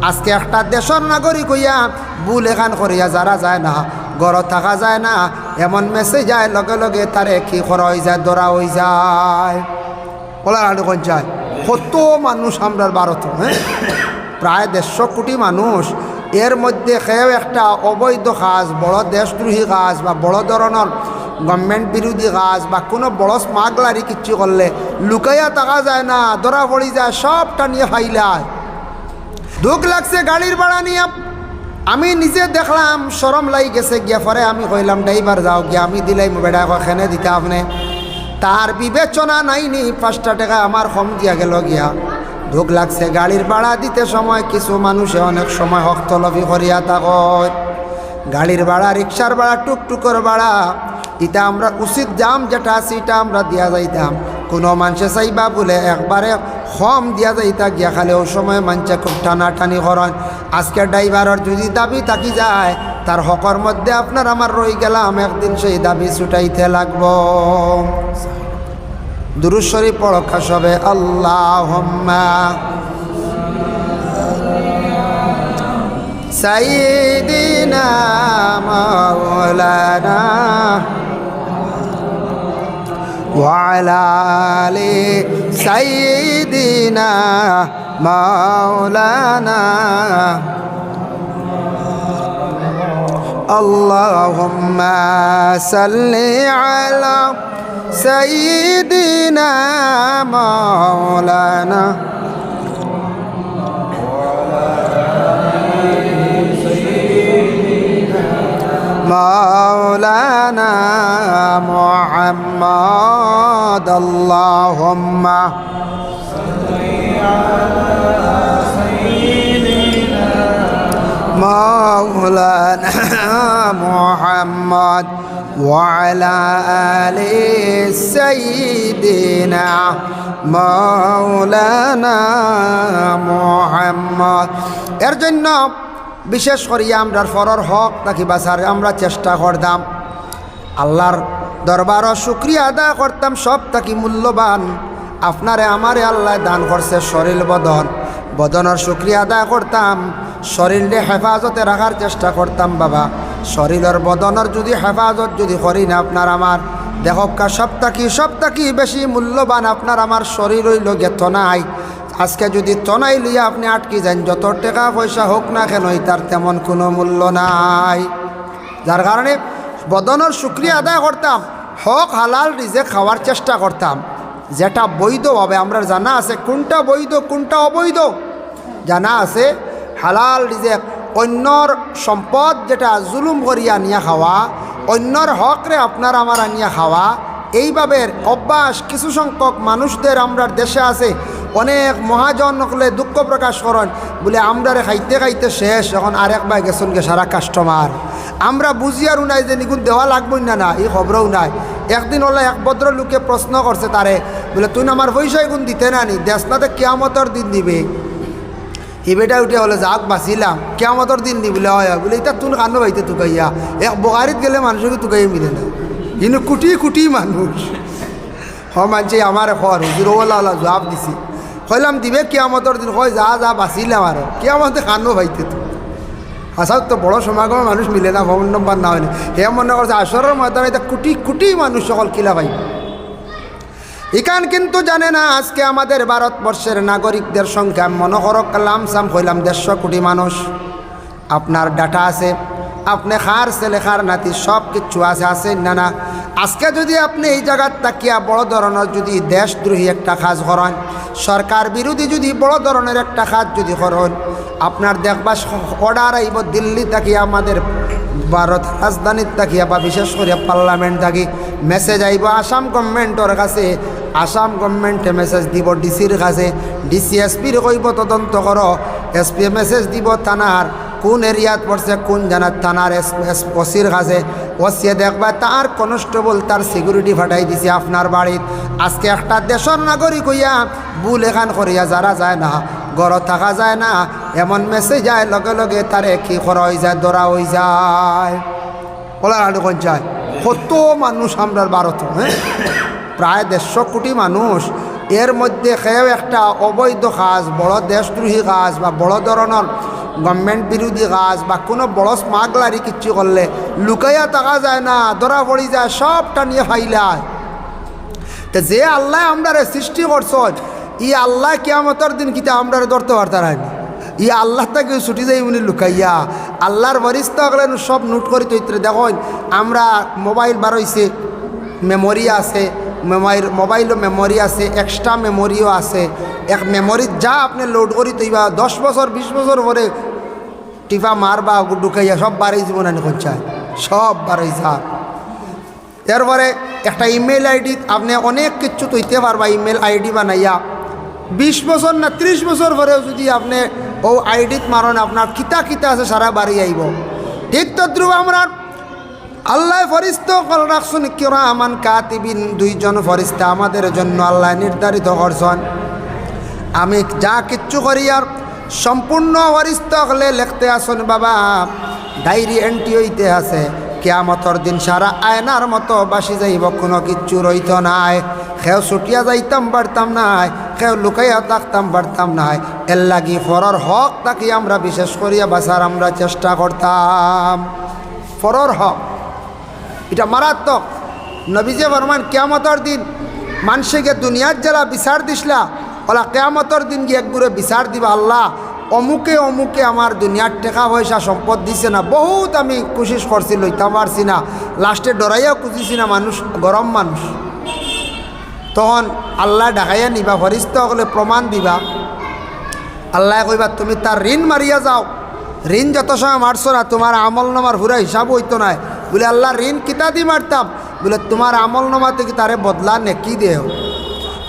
আজকে একটা দেশের নাগরিক হইয়া ভুল এখান করিয়া যারা যায় না, ঘর থাকা যায় না, এমন মেসেজ যায় লগে লগে তারে কি করা হয়ে যায়, ধরা হয়ে যায়। বলার আগে কোন যায় কত মানুষ আমরা ভারত, হ্যাঁ প্রায় 150 কোটি মানুষ। এর মধ্যে কেউ একটা অবৈধ কাজ, বড় দেশদ্রোহী কাজ বা বড় ধরনের গভর্নমেন্ট বিরোধী কাজ বা কোনো বড় স্মাগলারি কিচ্ছু করলে লুকাইয়া থাকা যায় না, ধরা পড়ি যায়, সবটা নিয়ে ফাইলায়। দুঃখ লাগছে গাড়ির ভাড়া নিয়ে। আমি নিজে দেখলাম, শরম লাই গেছে গিয়া। পরে আমি কইলাম ড্রাইভার যাও গিয়া, আমি দিলাই বেড়া এখানে দিতে আপনি। তার বিবেচনা নাইনি, 5 টাকা আমার কম দিয়া গেল গিয়া। দুঃখ লাগছে গাড়ির ভাড়া দিতে সময় কিছু মানুষে অনেক সময় হস্তলভি করিয়া থাকত। গাড়ির ভাড়া, রিক্সার ভাড়া, টুকটুকের ভাড়া, এটা আমরা উচিত দাম যেটা আছে এটা আমরা দিয়া যাইতাম। কোনো মানুষে চাইবা বলে একবারে কম দিয়া যাইতা গিয়া, খালি ওই সময় মানুষে খুব টানাটানি করেন। আজকে ড্রাইভারের যদি দাবি থাকি যায়, তার হকর মধ্যে আপনার আমার রই গেলাম, একদিন সেই দাবি ছুটাইতে লাগবো। দুরূদ শরীফ পড়া সবে আল্লাহুম্মা সাইয়্যিদিনা মাওলানা ওয়া আলা আলি সাইয়্যিদিনা মাওলানা আল্লাহুম্মা সাল্লি আলা সাইয়্যিদিনা মাওলানা মাওলানা মুহাম্মদ আল্লাহুম্মা সাল্লি আলা সাইয়্যিদিনা মাওলানা মুহাম্মদ وعلى آل سيدنا مولانا محمد। এর জন্য বিশেষ করিয়া আমরা ফরর হক নাকি বাঁচার আমরা চেষ্টা করতাম, আল্লাহর দরবারও শুকরিয়া আদায় করতাম। সব থাকি মূল্যবান আপনারে আমারে আল্লাহ দান করছে শরীর বদন, বদনের শুকরিয়া আদায় করতাম, শরীরে হেফাজতে রাখার চেষ্টা করতাম। বাবা শরীরের বদনের যদি হেফাজত যদি করি না আপনার আমার, দেখকা সব থাকি বেশি মূল্যবান আপনার আমার শরীর হইল গে তনাই। আজকে যদি তনাই লইয়া আপনি আটকি যান, যত টাকা পয়সা হোক না কেন তার তেমন কোনো মূল্য নাই। যার কারণে বদনের শুকরিয়া আদায় করতাম, হক হালাল রিজেক খাওয়ার চেষ্টা করতাম। যেটা বৈধভাবে আমরা জানা আছে কোনটা বৈধ কোনটা অবৈধ জানা আছে। হালাল রিজেক, অন্যর সম্পদ যেটা জুলুম করিয়া নিয়া খাওয়া, অন্যর হকরে আপনার আমার আনিয়া খাওয়া, এইভাবে অভ্যাস কিছু সংখ্যক মানুষদের আমরা দেশে আছে। অনেক মহাজন হলে দুঃখ প্রকাশ করেন বলে আমরারে খাইতে খাইতে শেষ, এখন আরেক ভাই গেছেন গে সারা কাস্টমার। আমরা বুঝি আর নাই যে নিগুণ দেওয়া লাগবই না, এই খবরও নাই। একদিন হলে এক ভদ্র লোকে প্রশ্ন করছে তারে, বলে তুই আমার পয়সা গুণ দিতে না নি, দেশ নাতে কিয়ামতের দিন দিবে। হিবেটা উঠে হলে যাক বাঁচিলাম, কিয়ামতের দিন দিবলে হয় বলে এটা তুন কান্দ ভাইতে তুকাইয়া। এক বগারিত গেলে মানুষকে তুকাই মিলে না, কিন্তু কোটি কোটি মানুষ মানছে আমার খর হুজুরওয়ালা জবাব দিছি। কইলাম দিবে কিয়ামতের দিন, কয় যা যা বাঁচিলাম আর কিয়ামতে কান্দ ভাইতে তো। আসাও তো বড় সমাগম মানুষ মিলে না, ফোন নম্বর না হয় না। হে মনে করছে আসরের ময়দানে এটা কোটি কোটি মানুষ সকল কিলা পাইবে। ইকান কিন্তু জানে না আজকে আমাদের ভারতবর্ষের নাগরিকদের সংখ্যা মনে করক লামসাম হইলাম 150 কোটি মানুষ। আপনার ডাটা আছে, আপনি খার ছেলে খার নাতি সব কিছু আছে না না। আজকে যদি আপনি এই জায়গার তাকিয়া বড় ধরনের যদি দেশদ্রোহী একটা কাজ করেন, সরকার বিরোধী যদি বড় ধরনের একটা কাজ যদি করেন, আপনার দেখবা অর্ডার আইব দিল্লি তাকিয়া, আমাদের ভারত রাজধানীর তাকিয়া বা বিশেষ করে পার্লামেন্ট থাকি মেসেজ আইব আসাম গভর্নমেন্টের কাছে। আসাম গভর্নমেন্টে মেসেজ দিব ডিসির কাছে, ডিসি এসপির কইব তদন্ত করো, এসপি মেসেজ দিব থানার কোন এরিয়াত পড়ছে কোন জানার থানার ওসির কাছে। ওসিয়ে দেখবা তার কনস্টেবল তার সিকিউরিটি ফাটাই দিছে আপনার বাড়িত। আজকে একটা দেশের নাগরিক হইয়া ভুল এখান করিয়া যারা যায় না, ঘর থাকা যায় না, এমন মেসেজ যায় লগে লগে তারে কি করা হয়ে যায়, ধরা হয়ে যায়। বলার আলু কোন যায় কত মানুষ আমরা ভারত, হ্যাঁ প্রায় 150 কোটি মানুষ। এর মধ্যে কেউ একটা অবৈধ কাজ, বড় দেশদ্রোহী কাজ বা বড় ধরনের গভর্নমেন্ট বিরোধী কাজ বা কোনো বড় স্মাগলারি কিচ্ছু করলে লুকাইয়া থাকা যায় না, ধরা পড়ি যায়, সবটা নিয়ে ফাইলায়। তো যে আল্লাহ আমরা সৃষ্টি করছ, ই আল্লাহ কিয়ামতের দিন কিতা আমরা ধরতে পারতারানি, ই আল্লাহ তাকে ছুটি যাই উনি লুকাইয়া আল্লাহর ফেরেশতা গেলেন সব নোট করি তৈত্রে। দেখুন আমরা মোবাইল বার হইছে, মেমোরি আছে, মোবাইলও মেমোরি আছে, এক্সট্রা মেমোরিও আছে। এক মেমোরি যা আপনি লোড করি তৈবা 10 বছর 20 বছর পরে টিপা মারবা ঢুকাইয়া সব বাড়াই জীবন আনি করছায়, সব বাড়াই যা। এরপরে একটা ইমেল আইডি আপনি অনেক কিছু তৈতে পারবা, ইমেল আইডি বানাইয়া 20 বছর না 30 বছর পরেও যদি আপনি ও আইডিত মারেন আপনার কিতা কিতা আছে সারা বাড়ি আইব। ঠিক তদ্রুপ আমরা আল্লাহ ফরিস্তা কল রাখছেন কিরামান কাতিবিন, 2 জন ফরিস্তা আমাদের জন্য আল্লাহ নির্ধারিত করছেন। আমি যা কিচ্ছু করি আর সম্পূর্ণ ফরিস্তা হলে লিখতে আসুন বাবা, ডায়েরি এন্ট্রি হইতে আছে। কিয়ামতের দিন সারা আয়নার মতো বাসি যাইব, কোনো কিচ্ছু রইত নাই। কেউ ছুটিয়া যাইতাম পারতাম নাই, কেউ লুকাইয়া থাকতাম পারতাম নাই। এর লাগি ফরর হক তাকে আমরা বিশেষ করিয়া বাঁচার আমরা চেষ্টা করতাম। ফরর হক এটা মারাত্মক। নবীজি ফরমান কিয়ামতের দিন মানুষকে দুনিয়ার যারা বিচার দিসলা, ওলা কিয়ামতের দিন গিয়ে একগুড়ে বিচার দিবা, আল্লাহ অমুকে অমুকে আমার দুনিয়ার টাকা পয়সা সম্পদ দিছে না, বহুত আমি কোশিশ করছি লইতাম পারছি না, লাস্টে ডরাইয়াও খুঁজিছি না, মানুষ গরম মানুষ। তখন আল্লাহ ডাকাইয়া নিবা, ফরিস্তা হলে প্রমাণ দিবা। আল্লাহ কইবা তুমি তার ঋণ মারিয়া যাও, ঋণ যত সময় মারছো না তোমার আমল নামার পুরা হিসাব হইতো না। বলে আল্লাহ ঋণ কিতা দি মারতাম, বলে তোমার আমল নামা থেকে তারে বদলা নেকি দেও।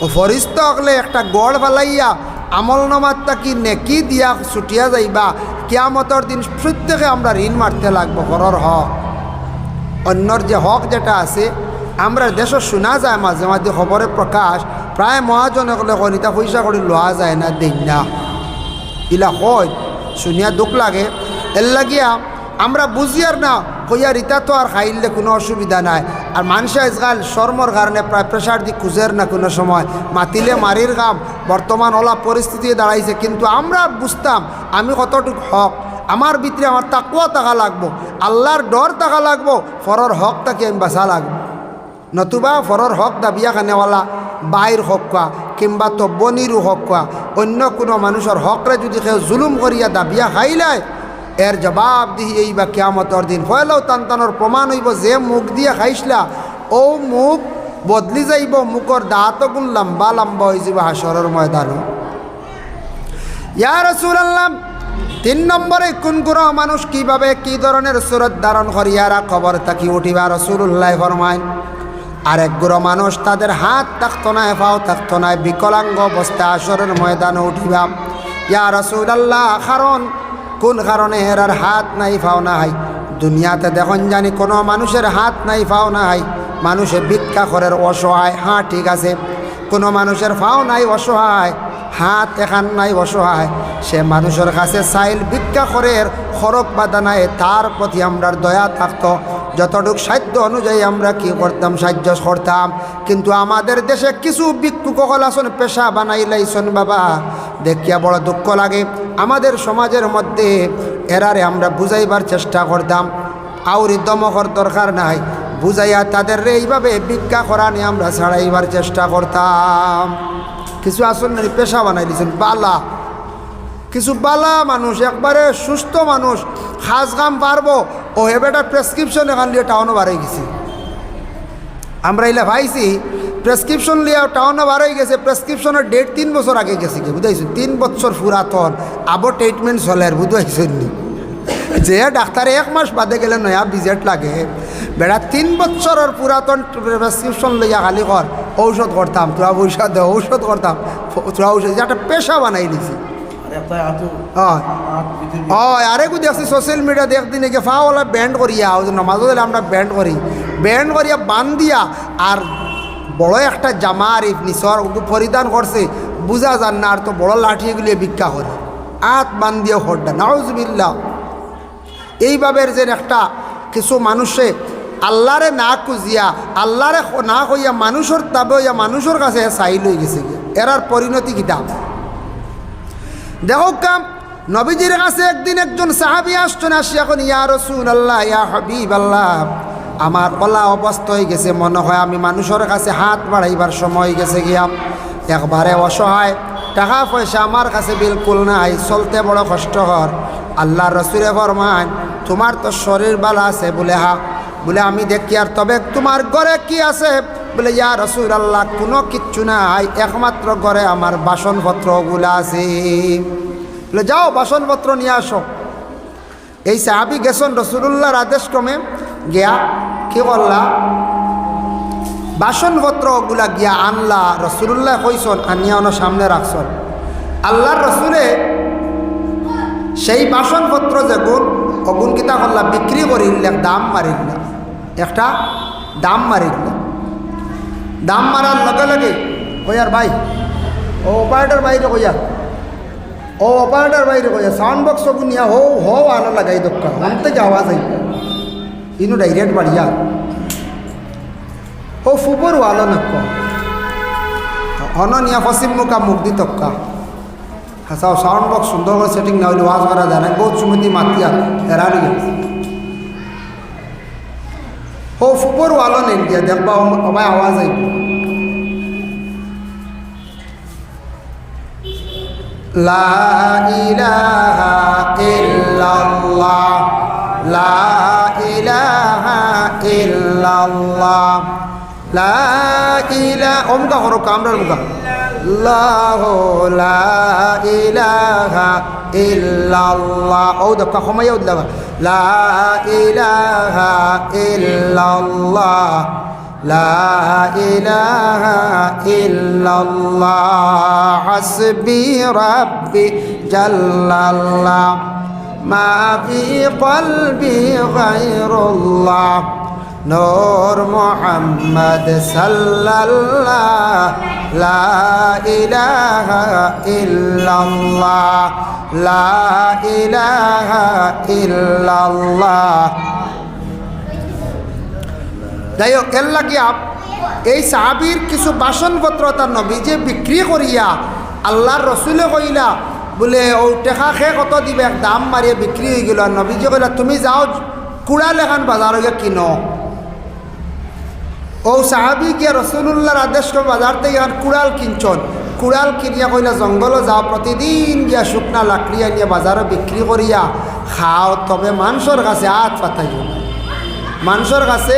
ও ফরিস্তা হলে একটা গড় ফেলাইয়া আমল নামার তাকি নেকি দিয়া ছুটিয়া যাইবা। কিয়ামতের দিন প্রত্যেকে আমরা ঋণ মারতে লাগবো ঘরের হক। অন্যর যে হক যেটা আছে আমরা দেশ শোনা যায় মাঝে মাঝে খবরে প্রকাশ, প্রায় মহাজনে কলে কনিতা পয়সা করে লোয়া যায় না, দেই না, ইলা হয় শুনিয়া দুঃখ লাগে। এর লাগিয়া আমরা বুঝিয়ার না কইয়ার ইতা তো আর খাইলে কোনো অসুবিধা নাই। আর মানুষ আজকাল শর্মর কারণে প্রায় প্রেশার দিয়ে খুঁজের না, কোনো সময় মাতিলে মারির কাম বর্তমান ওলা পরিস্থিতি দাঁড়াইছে। কিন্তু আমরা বুঝতাম আমি কতটুকু হক, আমার ভিতরে আমার তাকওয়া থাকা লাগবো, আল্লাহর ডর থাকা লাগবো, ফরর হক তাকে আমি বাঁচা লাগবো। নতুবা ফরর হক দাবিয়া খানেওয়ালা বাইর হক কোয়া কিংবা তব্বনিরও হক কোয়া অন্য কোনো মানুষের হকরে যদি কেউ জুলুম করিয়া দাবিয়া খাইলায়, এর জবাব দিহি এই বা কিয়ামতের দিন ফয়লাও তান্তানোর প্রমাণ হইব যে মুখ দিয়ে খাইসলা ও মুখ বদলি যাইব, মুখর দাঁত গুণ লম্বা লম্বা হয়ে যাব হাসরের ময়দানে। ইয়া রাসূলুল্লাহ 3 নম্বরে কোন গুরু মানুষ কিভাবে কি ধরনের সুরত ধারণ করিয়ারা খবর তাকি উঠিবা রাসূলুল্লাহ ফরমায়। আরেক গুরু মানুষ তাদের হাত থাকতো না, পাও থাকতো না, বিকলাঙ্গ অবস্থা হাসরের ময়দানে উঠিবা। ইয়া রাসূলুল্লাহ কারণ কোন কারণে এরার হাত নাই পাও নাই? দুনিয়াতে দেখুন জানি কোনো মানুষের হাত নাই পাও নাই, মানুষে ভিক্ষা করে অসহায়। হ্যাঁ ঠিক আছে, কোনো মানুষের পাও নাই অসহায়, হাত এখান নাই অসহায়, সে মানুষের কাছে চাইল ভিক্ষা করে খরক বাধা নাই, তার প্রতি আমরা দয়া থাকতো, যতটুক সাধ্য অনুযায়ী আমরা কি করতাম সাহায্য করতাম। কিন্তু আমাদের দেশে কিছু ভিক্ষুক সকল আসন পেশা বানাইলাইছন বাবা, দেখিয়া বড় দুঃখ লাগে। আমাদের সমাজের মধ্যে এরারে আমরা বুঝাইবার চেষ্টা করতাম, আউরি দমকর দরকার নাই, বুঝাইয়া তাদের এইভাবে ভিক্ষা করা নিয়ে আমরা ছাড়াইবার চেষ্টা করতাম। কিছু আসন পেশা বানাই দিয়েছেন বালা, কিছু বালা মানুষ একবারে সুস্থ মানুষ খাস কাম পারবো, ও এবারটা প্রেসক্রিপশন এখান লিয়ে টাউনও বাড়াই গেছি। আমরা এলে ভাইছি প্রেসক্রিপশন লিয়া টাউনও বাড়াই গেছে, প্রেসক্রিপশনের ডেট 3 বছর আগে গেছে কি বুঝাইছেন, 3 বছর পুরাতন আবো ট্রিটমেন্ট চলে আর বুঝাইছেন নি। যে ডাক্তারে 1 মাস বাদে গেলে নয়া ভিজিট লাগে, বেড়া 3 বছরের পুরাতন প্রেসক্রিপশন লইয়া খালি কর ঔষধ করতাম, তোরা পয়সা দে ঔষধ করতাম, তোরা ঔষধ একটা পেশা বানাই নিছি। আরেকু দেখছি সোশ্যাল মিডিয়া দেখদিন ফাওয়ালা ব্যান্ড করিয়া নমাজ হলে আমরা ব্যান্ড করি, ব্যান্ড করিয়া বান দিয়া আর বড় একটা জামা আর নিচর পরিধান করছে, বুঝা যান না, আর তো বড় লাঠি এগুলি ভিক্ষা করে আত বান দিয়ে হড্ডা নাউজুবিল্লাহ। এইভাবে যে একটা কিছু মানুষে আল্লাহরে না খুঁজিয়া আল্লাহরে না কইয়া মানুষের তাবে মানুষের কাছে চাই লই গেছে গিয়ে এরার পরিণতি কিতা দেখো কাম নবীজির কাছে একদিন একজন সাহাবী আসছেন, আসি এখন ইয়া রাসূলুল্লাহ ইয়া হাবিবাল্লাহ, আমার ওলা অবস্থা হয়ে গেছে, মনে হয় আমি মানুষের কাছে হাত বাড়াইবার সময় হয়ে গেছে গিয়া, একবারে অসহায়, টাকা পয়সা আমার কাছে বিলকুল নাই, চলতে বড় কষ্টকর। আল্লাহ রসুলে ফরমান তোমার তো শরীর বালা আছে বলে, হা বলে আমি দেখি, আর তবে তোমার ঘরে কি আছে বলে, ইয়া রাসূলুল্লাহ কোনো কিচ্ছু নাই, একমাত্র ঘরে আমার বাসনপত্রগুলো আছে। বলে যাও বাসনপত্র নিয়ে আসো। এই সাহাবী গেছেন রাসূলুল্লাহর আদেশ ক্রমে গিয়া কি করলা, বাসনপত্রগুলা গিয়া আনলা। রাসূলুল্লাহ কইসন আনিয়া ওনার সামনে রাখছন। আল্লাহর রসুলে সেই বাসনপত্র যেগুন অগুন কিতা করলা বিক্রি করিলে দাম মারিল, একটা দাম মারিল। দাম মারার লগে লগে কইয়ার ভাই ও অপারেটর বাইরে কইয়া, ও অপারেটর বাইরে কইয়া সাউন্ড বক্স নিয়া হো হো আলো লাগাই দক্কা মন থেকে আওয়াজ আই ইনু ডাইরেক্ট বাড়িয়া ও ফুবর আলো নক্ক অনিয়া পশ্চিম মুখা মুখ দি তক্কা হাসাও সাউন্ড বক্স সুন্দর করে সেটিং না হইলে ওয়াজ করা যায় না, বহুত সুমতি মাতিয়া হেরানি ও ফুবর আলো নেই দিয়া দেখবা অবাই আওয়াজ আইব। লা ইলাহা ইল্লাল্লাহ লা ইলাহা ইল্লাল্লাহ লা ইলাহা ওমকা হরো কামরার মুকা আল্লাহু লা ইলাহা ইল্লাল্লাহ ও দক্কা খমাইয়া উল্লাহ লা ইলাহা ইল্লাল্লাহ লা ইলাহা ইল্লাল্লাহ হাসবি রাব্বি জাল্লাল্লাহ মা ফি কলবি গায়রুল্লাহ নূর মুহাম্মদ সাল্লাল্লাহ লা ইলাহা ইল্লাল্লাহ লা ইলাহা ইল্লাল্লাহ। যাই হোক এর লাগিয়া এই সাহাবীর কিছু বাসনপত্র তার নবীজে বিক্রি করিয়া আল্লাহর রসুলে কইলা বলে ও টেকা খে কত দিবে, এক দাম মারিয়ে বিক্রি হয়ে গেল। আর নবীজে কইলা তুমি যাও কুড়াল এখান বাজার গিয়ে কিনো। ও সাহাবী গিয়া রসুল্লাহর আদেশ করে বাজার থেকে এখন কুড়াল কিনছন। কুড়াল কিনিয়া কইলা জঙ্গলও যাও, প্রতিদিন গিয়া শুকনা লাকড়ি আনিয়া বাজারে বিক্রি করিয়া খাও, তবে মানুষের কাছে হাত পাতাইও না, মানুষের কাছে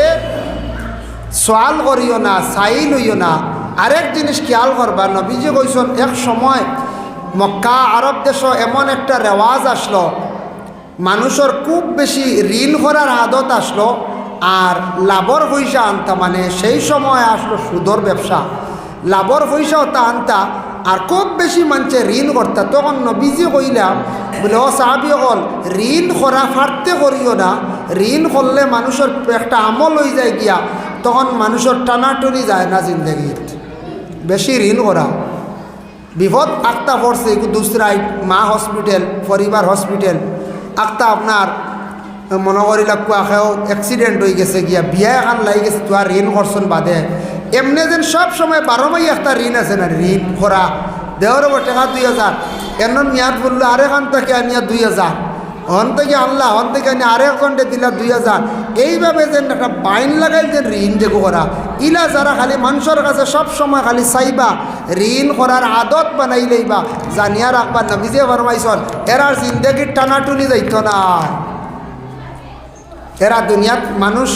সোয়াল করিও না, চাইল হইও না। আরেক জিনিস খেয়াল করবা, নবীজি কইসন এক সময় মক্কা আরব দেশ এমন একটা রেওয়াজ আসলো, মানুষের খুব বেশি ঋণ করার আদত আসলো, আর লাভর পয়সা আনতা, মানে সেই সময় আসলো সুদর ব্যবসা, লাভর পয়সাও তা আনতা, আর খুব বেশি মানুষে ঋণ করতা। তখন নবীজি কইলাম বলে ও সাহাবী হল ঋণ করা ফাটতে করিও না, ঋণ করলে মানুষের একটা আমল হয়ে যায় গিয়া, তখন মানুষের টানাটনি যায় না জিন্দগিত। বেশি ঋণ করা বিপদ আক্তা পড়ছে, দুসরাই মা হসপিটাল, পরিবার হসপিটাল, আক্তা আপনার মনে করিলা কুয়াখেও অ্যাক্সিডেন্ট হয়ে গেছে গিয়া, বিয়া এখন লাগি গেছে, তো আর ঋণ করছেন বাদে এমনি যেন সব সময় 12 মাই একটা ঋণ আছে না, ঋণ করা দেওয়ার ওপর টাকা 2000 এমন মেয়াদ বললো আরেকখান থেকে আনিয়া 2000, হন থেকে আনলা, হন থেকে আনিয়া আরেকজনটা দিলা 2000, এইভাবে যেন একটা বাইন লাগাই যে ঋণ যে করা। ইলা যারা খালি মানুষের কাছে সব সময় খালি চাইবা, ঋণ করার আদত বানাই লইবা, জানিয়া রাখবা নবীজি ফরমাইছেন এরার জিন্দগির টানাটুনি যাইত না। এরা দুনিয়াত মানুষ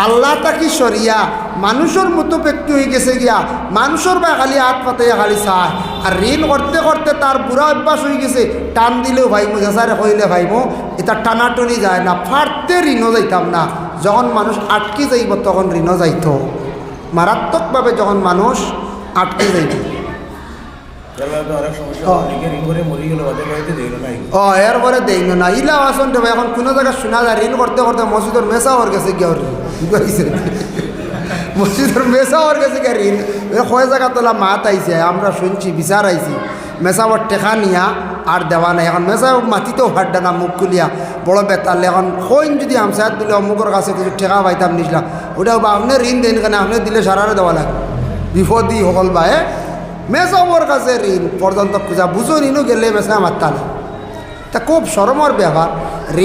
আল্লাহ তাকি সরিয়া মানুষের মতো ব্যক্তি হয়ে গেছে গিয়া, মানুষের বা খালি হাত পাতাইয়া খালি চায়, আর ঋণ করতে করতে তার বুড়া অভ্যাস হয়ে গেছে, টান দিলেও ভাইমো, জেসারে কইলে ভাইমো, এটা টানাটনি যায় না, ফাটতে ঋণও যাইতাম না। যখন মানুষ আটকে যাইব তখন ঋণও যাইত, মারাত্মকভাবে যখন মানুষ আটকে যাইব। এরপরে দেই না ইলা আসন দেবে। এখন কোনো জায়গায় শোনা যায় ঋণ করতে করতে মসজিদের মেসা ওর গেছে গিয়ে মসজিদের মেসা ওর গেছে গিয়ে ঋণ কয় জায়গা তোলা মাত আইছে, আমরা শুনছি বিচার আইছি, মেসাওয়ার টেকা নিয়া আর দেওয়া নাই। এখন মেসা মাটিতেও হাড্ডা না, মুখ খুলিয়া বড় বেতালে এখন কইন যদি আমসাদ দিলে অমুকের কাছে কিছু টেকা পাইতাম নিসলা, ওটা আপনি ঋণ দেন কেন, আপনি দিলে সারারে দেওয়া লাগে, বিপদই হল বা মেজবর কাছে ঋণ পর্যন্ত খুঁজা বুঝো নিনু গেলে মেসে আমার তালে তা খুব শরমর ব্যাপার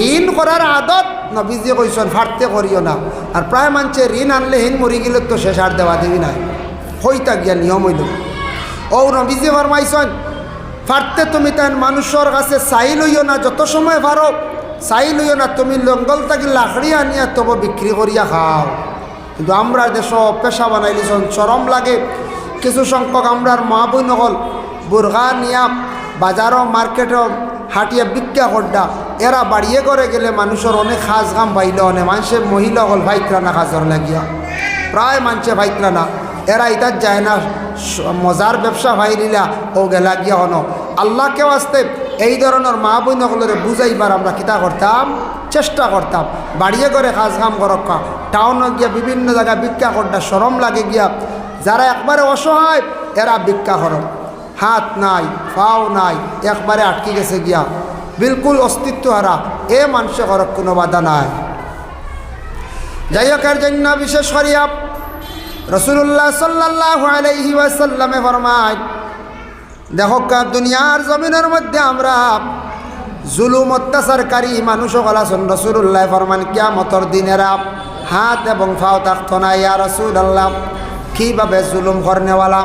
ঋণ করার আদত নবীজি কইসন ফাটতে করিও না আর প্রায় মানছে ঋণ আনলে হিন মরি গেলে তো শেষ আর দেওয়া দেবি নাই হইতা গিয়া নিয়ম হইল ও নবীজি ফরমাইছন ফাটতে তুমি তাই মানুষের কাছে চাই লইও না যত সময় পারো চাই লইও না তুমি লঙ্গল থাকি লাকড়ি আনিয়া তবু বিক্রি করিয়া খাও কিন্তু আমরা দেশ পেশা বানাইলিছন চরম লাগে কিছু সংখ্যক আমরার মা বই নকল বুর্গা নিয়া বাজারও মার্কেটও হাটিয়া বিক্রা করডা এরা বাড়িয়ে করে গেলে মানুষের অনেক সাজ কাম পাইল অনেক মানুষের মহিলা হল ভাইত্রা না কাজর লাগিয়া প্রায় মানুষে ভাইত্রা না এরা ইতার যায় না মজার ব্যবসা ভাইলিলা ও গেলা গিয়া হন আল্লাহকে আসতে এই ধরনের মা বই নকলের বুঝাইবার আমরা কিতা করতাম চেষ্টা করতাম বাড়িয়ে করে কাজ কাম করক্কা টাউনে গিয়া বিভিন্ন জায়গায় ভিক্ষা করতে শরম লাগে গিয়া যারা একবারে অসহায় এরা ভিক্ষা করো হাত নাই পাও নাই একবারে আটকে গেছে গিয়া বিলকুল অস্তিত্ব হারা এ মানুষে করক কোনো বাধা নাই যাই হোক এর জন্য বিশেষ করিয়া রাসূলুল্লাহ সাল্লাল্লাহু আলাইহি ওয়াসাল্লামে ফরমায় দেখো দুনিয়ার জমিনের মধ্যে আমরা জুলুম অত্যাচারকারী মানুষ গলাছন রাসূলুল্লাহ ফরমান কিয়ামতের দিনেরা হাত এবং পাও থাকতো না ইয়া রাসূলুল্লাহ কীভাবে জুলুম করনেওয়ালা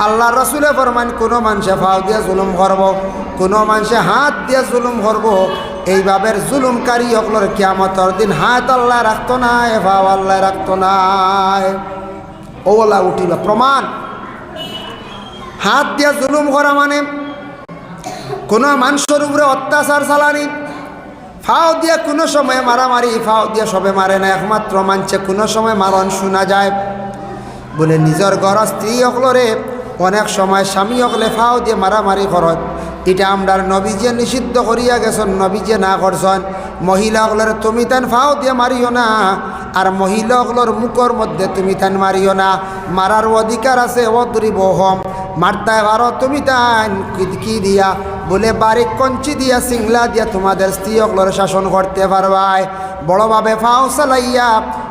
আল্লাহ রাসূলে ফরমান কোনো মানুষে পাও দিয়ে জুলুম করব কোনো মানুষে হাত দিয়ে জুলুম করব এইভাবে জুলুমকারী সকলের কিয়ামতের দিন হাত আল্লাহ রাখতো না পাও আল্লাহ রাখতো না ওলা উঠিল প্রমাণ হাত দিয়া জুলুম করা মানে কোনো মানুষের উপরে অত্যাচার চালানি ফাও দিয়া কোনো সময় মারামারি ফাও দিয়া সবে মারে না একমাত্র মানছে কোনো সময় মারণ শোনা যায় বলে নিজের ঘর স্ত্রী সকলরে অনেক সময় স্বামী সকলে ফাও দিয়ে মারামারি করত এটা আমরার নবীজে নিষিদ্ধ করিয়া গেছেন নবীজে না করছেন মহিলাগুলোর তুমি তান ফাও দিয়ে মারিও না আর মহিলাগুলোর মুখর মধ্যে তুমি তান মারিও না মারার অধিকার আছে অদ্রিব হম মারতে পারো তুমি তান কি দিয়া বলে বারিক কঞ্চি দিয়া সিংলা দিয়া তোমাদের স্ত্রীগুলোর শাসন করতে পারবাই বড়ভাবে ফাও চালাইয়া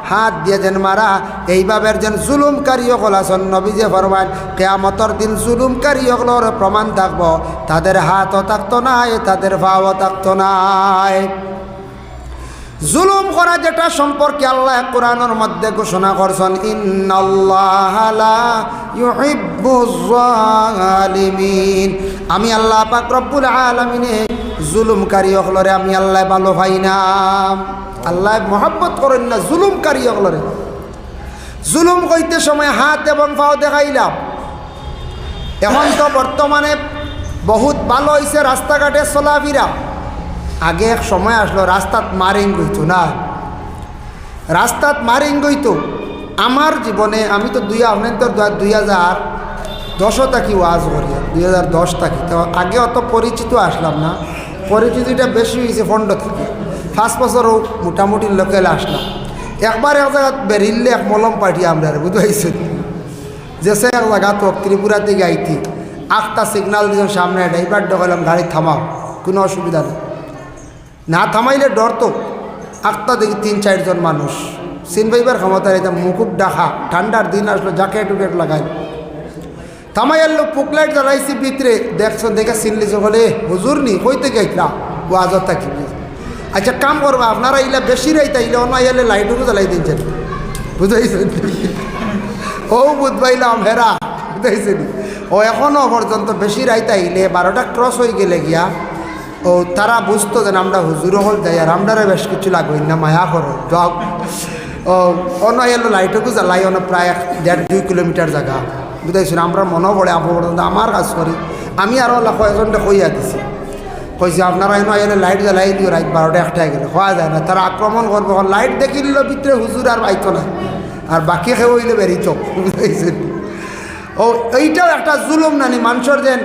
হাত দিয়ে যেন মারা এইভাবে যেন জুলুমকারী সকল আছেন নবীজে ফরমান কিয়ামতের দিন জুলুমকারী সকলের প্রমাণ থাকব তাদের হাতও থাকতো নাই তাদের পাও থাকতো নাই জুলুম করা যেটা সম্পর্কে আল্লাহ কোরআনের মধ্যে ঘোষণা করছেন ইন্নাল্লাহা লা ইউহিব্বুজ জালিমিন আমি আল্লাহ পাক রব্বুল আলামিনে জুলুমকারী সকলরে আমি আল্লাহ ভালো পাই না আল্লাহ মহব্বত করেন না জুলুমকারী সকলরে জুলুম কইতে সময় হাত এবং পাও দেখাইলাম এখন তো বর্তমানে বহুত ভালো হয়েছে রাস্তাঘাটে চলাফেরা আগে এক সময় আসলো রাস্তাত মারিং গইতো না রাস্তাত মারিং গইতো আমার জীবনে আমি তো 2010 থাকি ওয়াজ করি 2010 থাকি তো আগে অত পরিচিত আসলাম না পরিচিতিটা বেশি হয়েছে ফন্ড থেকে 5 বছরও মোটামুটি লোকেল আসলাম একবার এক জায়গা বেরিলে এক মলম পাঠিয়ে আমরা বুঝতে যেসে এক জায়গা তো ত্রিপুরা থেকে আইতি আটটা সিগনাল দিয়েছেন সামনে ড্রাইভার ঢোকালাম গাড়ি থামাও কোনো অসুবিধা নেই না থামাইলে ডর তো আটটা দেখি 3-4 জন মানুষ সিন ভাইবার ক্ষমতা এটা মুকুট ডাকা ঠান্ডার দিন আসলো জ্যাকেট উকেট লাগাই থামাইয়ার লোক পুকলাইট জ্বালাইছি ভিতরে দেখছো দেখে চিনলিছে বলে হুজুর নি কইতে গেছিলাম ও আজর থাকি আচ্ছা কাম করবা আপনারা ইলা বেশি রাইতা ইলে অন্য আইলে লাইটুকু জ্বালাই দিনছেন বুঝাইছেন ও বুঝবাইলাম হেরা বুঝাইছেন ও এখনও পর্যন্ত বেশি রাইতা ইলে 12টা ক্রস হয়ে গেলে গিয়া ও তারা বুঝতো যে আমরা হুজুরও হল যাই আর আমরারে বেশ কিছু লাগবে না মায়া করো যাও ও অন্য এলো লাইটুকু জ্বালাই অন্য প্রায় 1.5-2 কিলোমিটার জায়গা বুঝাইছেন আমরা মনে পড়ে পর্যন্ত আমার কাজ করি আমি আরও কয়েকজনটা কইয়া দিছি কইছে আপনারা এনে এলে লাইট জ্বালাই দিও রাত 12টা 1টায় গেলে হওয়া যায় না তারা আক্রমণ করবো লাইট দেখি নিল ভিতরে হুজুর আর পাইতো না আর বাকি খেয়ে হইলে বেরিত বুঝাইছেন ও এইটাও একটা জুলুম নানি মানুষের যেন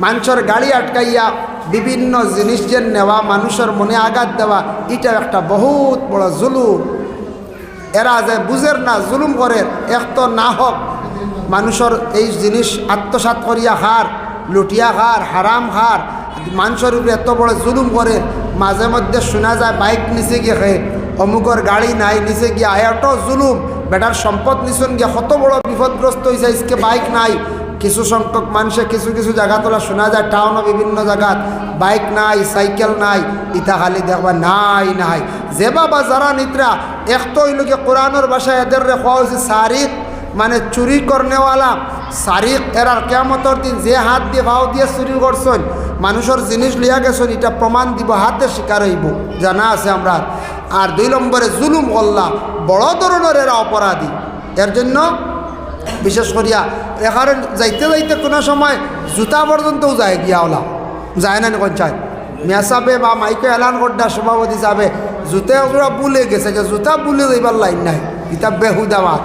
মানুষের গাড়ি আটকাইয়া বিভিন্ন জিনিস যেন নেওয়া মানুষের মনে আঘাত দেওয়া এটাও একটা বহুত বড় জুলুম এরা যে বুঝের না জুলুম করে এক তো না হোক মানুষের এই জিনিস আত্মসাৎ করিয়া খার লুটিয়া খার হারাম খার মানুষের উপরে এত বড় জুলুম করে মাঝে মধ্যে শোনা যায় বাইক নিচে গিয়ে খেয়ে অমুকর গাড়ি নাই নিচে গিয়ে আয়াটো জুলুম বেটার সম্পদ নিচন গিয়া কত বড় বিপদগ্রস্ত হয়েছে আজকে বাইক নাই কিছু সংখ্যক মানুষে কিছু কিছু জায়গা তোলা শোনা যায় টাউনও বিভিন্ন জায়গাত বাইক নাই সাইকেল নাই ইটা খালি দেখবা নাই নাই যে বাবা যারা নিদ্রা এক তো ওইলোকে কোরআনের ভাষায় এদের রেখা হয়েছে সারিক মানে চুরি করনেওয়ালা সারিক এরার কেয়ামতর দিন যে হাত দিয়ে ভাও দিয়ে চুরি করছেন মানুষের জিনিস লিয়া গেছেন এটা প্রমাণ দিব হাতে শিকার হইব জানা আছে আমরা। আর 2 নম্বরে জুলুম করলা বড় ধরনের এরা অপরাধী। এর জন্য বিশেষ করিয়া এখানে যাইতে যাইতে কোনো সময় জুতা পর্যন্তও যায় গিয়া ওলা যায় না পঞ্চায়েত মিয়া সাহেবে বা মাইকে এলান করডা সভাপতি সাহেবে জুতে ওরা বুলে গেছে যে জুতা বুলে যাইবার লাইন নাই এটা বেহুদাবাদ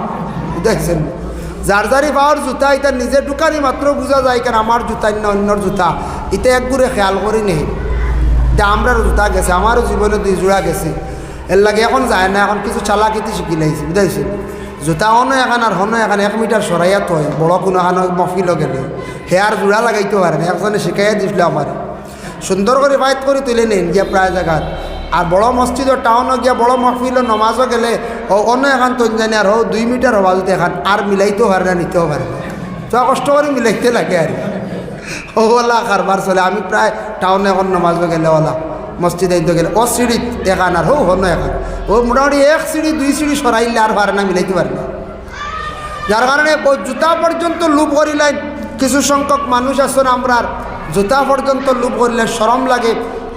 দেখছেন। যার যারি পাওয়ার জুতা এটা নিজে দোকানি মাত্র বোঝা যায় কেন আমার জুতা না অন্যর জুতা এটা একগুড়ে খেয়াল করি নেই যে আমরার জুতা গেছে আমারও জীবনে 2 জোড়া গেছে এর লাগে এখন যায় না এখন কিছু চালাকিতি শিখি লাইছি বুঝাইছেন। জুতা হনো এখন আর হনো এখন 1 মিটার সরাইয়া তো বড় কোনো এখন মফিল গেলে হেয়ার জোড়া লাগাইতে পারে না একজনে শিখাইয়া দিছিল আমার সুন্দর করে ফাইট করে তুলে নেন গিয়া প্রায় জায়গাত। আর বড় মসজিদও টাউনও গিয়া বড় মহফিল নমাজও গেলে ও অন্য এখন তঞ্জানি আর 2 মিটার হওয়া যদি এখন আর মিলাইতেও পারে না নিতেও পারে না তো কষ্ট করে মিলাইতে লাগে আর ওলা কারবার চলে। আমি প্রায় টাউনে এখন নমাজও গেলে ওলা মসজিদে গেলে ও সিঁড়িত এখান আর হনো এখন ও মোটামুটি 1 সিঁড়ি 2 সিঁড়ি সরাইলে আর পারে না মিলাইতে পারে না। যার কারণে ওই জুতা পর্যন্ত লুপ করিলেন কিছু সংখ্যক মানুষ আছেন আমরা জুতা পর্যন্ত লুপ করিলে শরম লাগে।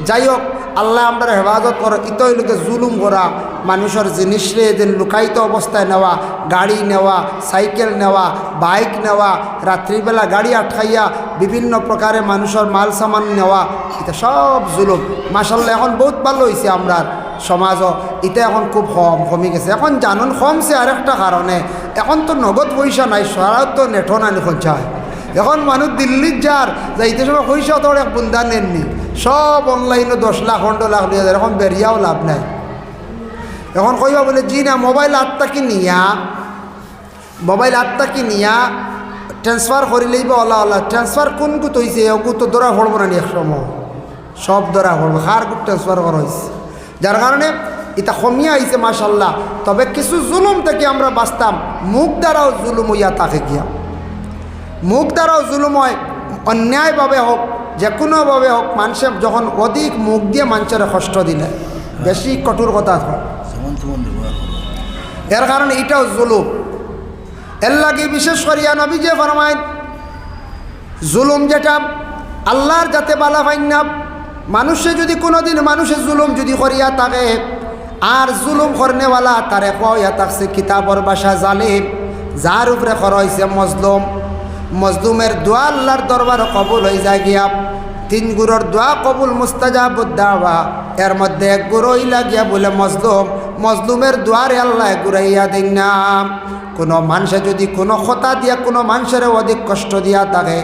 যাই হোক আল্লাহ আমরা হেফাজত করো ইতই লোকে জুলুম করা মানুষের জিনিস রে এদের লুকায়িত অবস্থায় নেওয়া গাড়ি নেওয়া সাইকেল নেওয়া বাইক নেওয়া রাত্রিবেলা গাড়ি আটকাইয়া বিভিন্ন প্রকারে মানুষের মাল সামান নেওয়া এটা সব জুলুম। মাশাআল্লাহ এখন বহুত ভালো হয়েছে আমরা সমাজও এটা এখন খুব কমে গেছে। এখন জানুন কমছে আরেকটা কারণে এখন তো নগদ পয়সা নাই সারাও তো নেঠো না লিখন চায় এখন মানুষ দিল্লির যার যাইতে সময় পয়সা তো এক বুন্দা নেননি সব অনলাইনে 10 লাখ 15 লাখ লিয়ে যায় এখন বেরিয়াও লাভ নাই। এখন কইবা বলে জি না মোবাইল আত্মা কি নিয়া ট্রান্সফার করিলেই বা ওলা ওলা ট্রান্সফার কোন গুত হয়েছে ওগু তো ধরা পড়বো না এক সময় সব ধরা পড়বো কার গুট ট্রান্সফার করা হয়েছে। যার কারণে এটা কমিয়ে আইছে মাশাআল্লাহ। তবে কিছু জুলুম থেকে আমরা বাঁচতাম মুখ দ্বারাও জুলুম হইয়া থাকে গিয়া মুখ দ্বারাও জুলুম হয় অন্যায়ভাবে হোক যে কোনোভাবে হোক মানুষের যখন অধিক মুখ দিয়ে মানুষের কষ্ট দিলে বেশি কঠোর কথা হয় এর কারণে এটাও জুলুম। এর লাগে বিশেষ করিয়া নবী যে ফরমায় জুলুম যেটা আল্লাহর যাতে বালা পাইন না মানুষে যদি কোনোদিন মানুষের জুলুম যদি করিয়া থাকে আর জুলুম করনেওয়ালা তারে কয়া থাকছে কিতাবর ভাষা জালিম যার উপরে করা হয়েছে মজলুম মজলুমের দোয়া আল্লাহর দরবার কবুল হয়ে যায় গিয়া 3 গুরুর দোয়া কবুল মুস্তাজাবুদ দাওয়া এর মধ্যে 1 গুরু হইলা গিয়া বলে মজলুমের দোয়ারে আল্লাহ ঘুরাইয়া দেন না। কোনো মানুষে যদি কোনো কথা দিয়া কোনো মানুষের অধিক কষ্ট দিয়া থাকে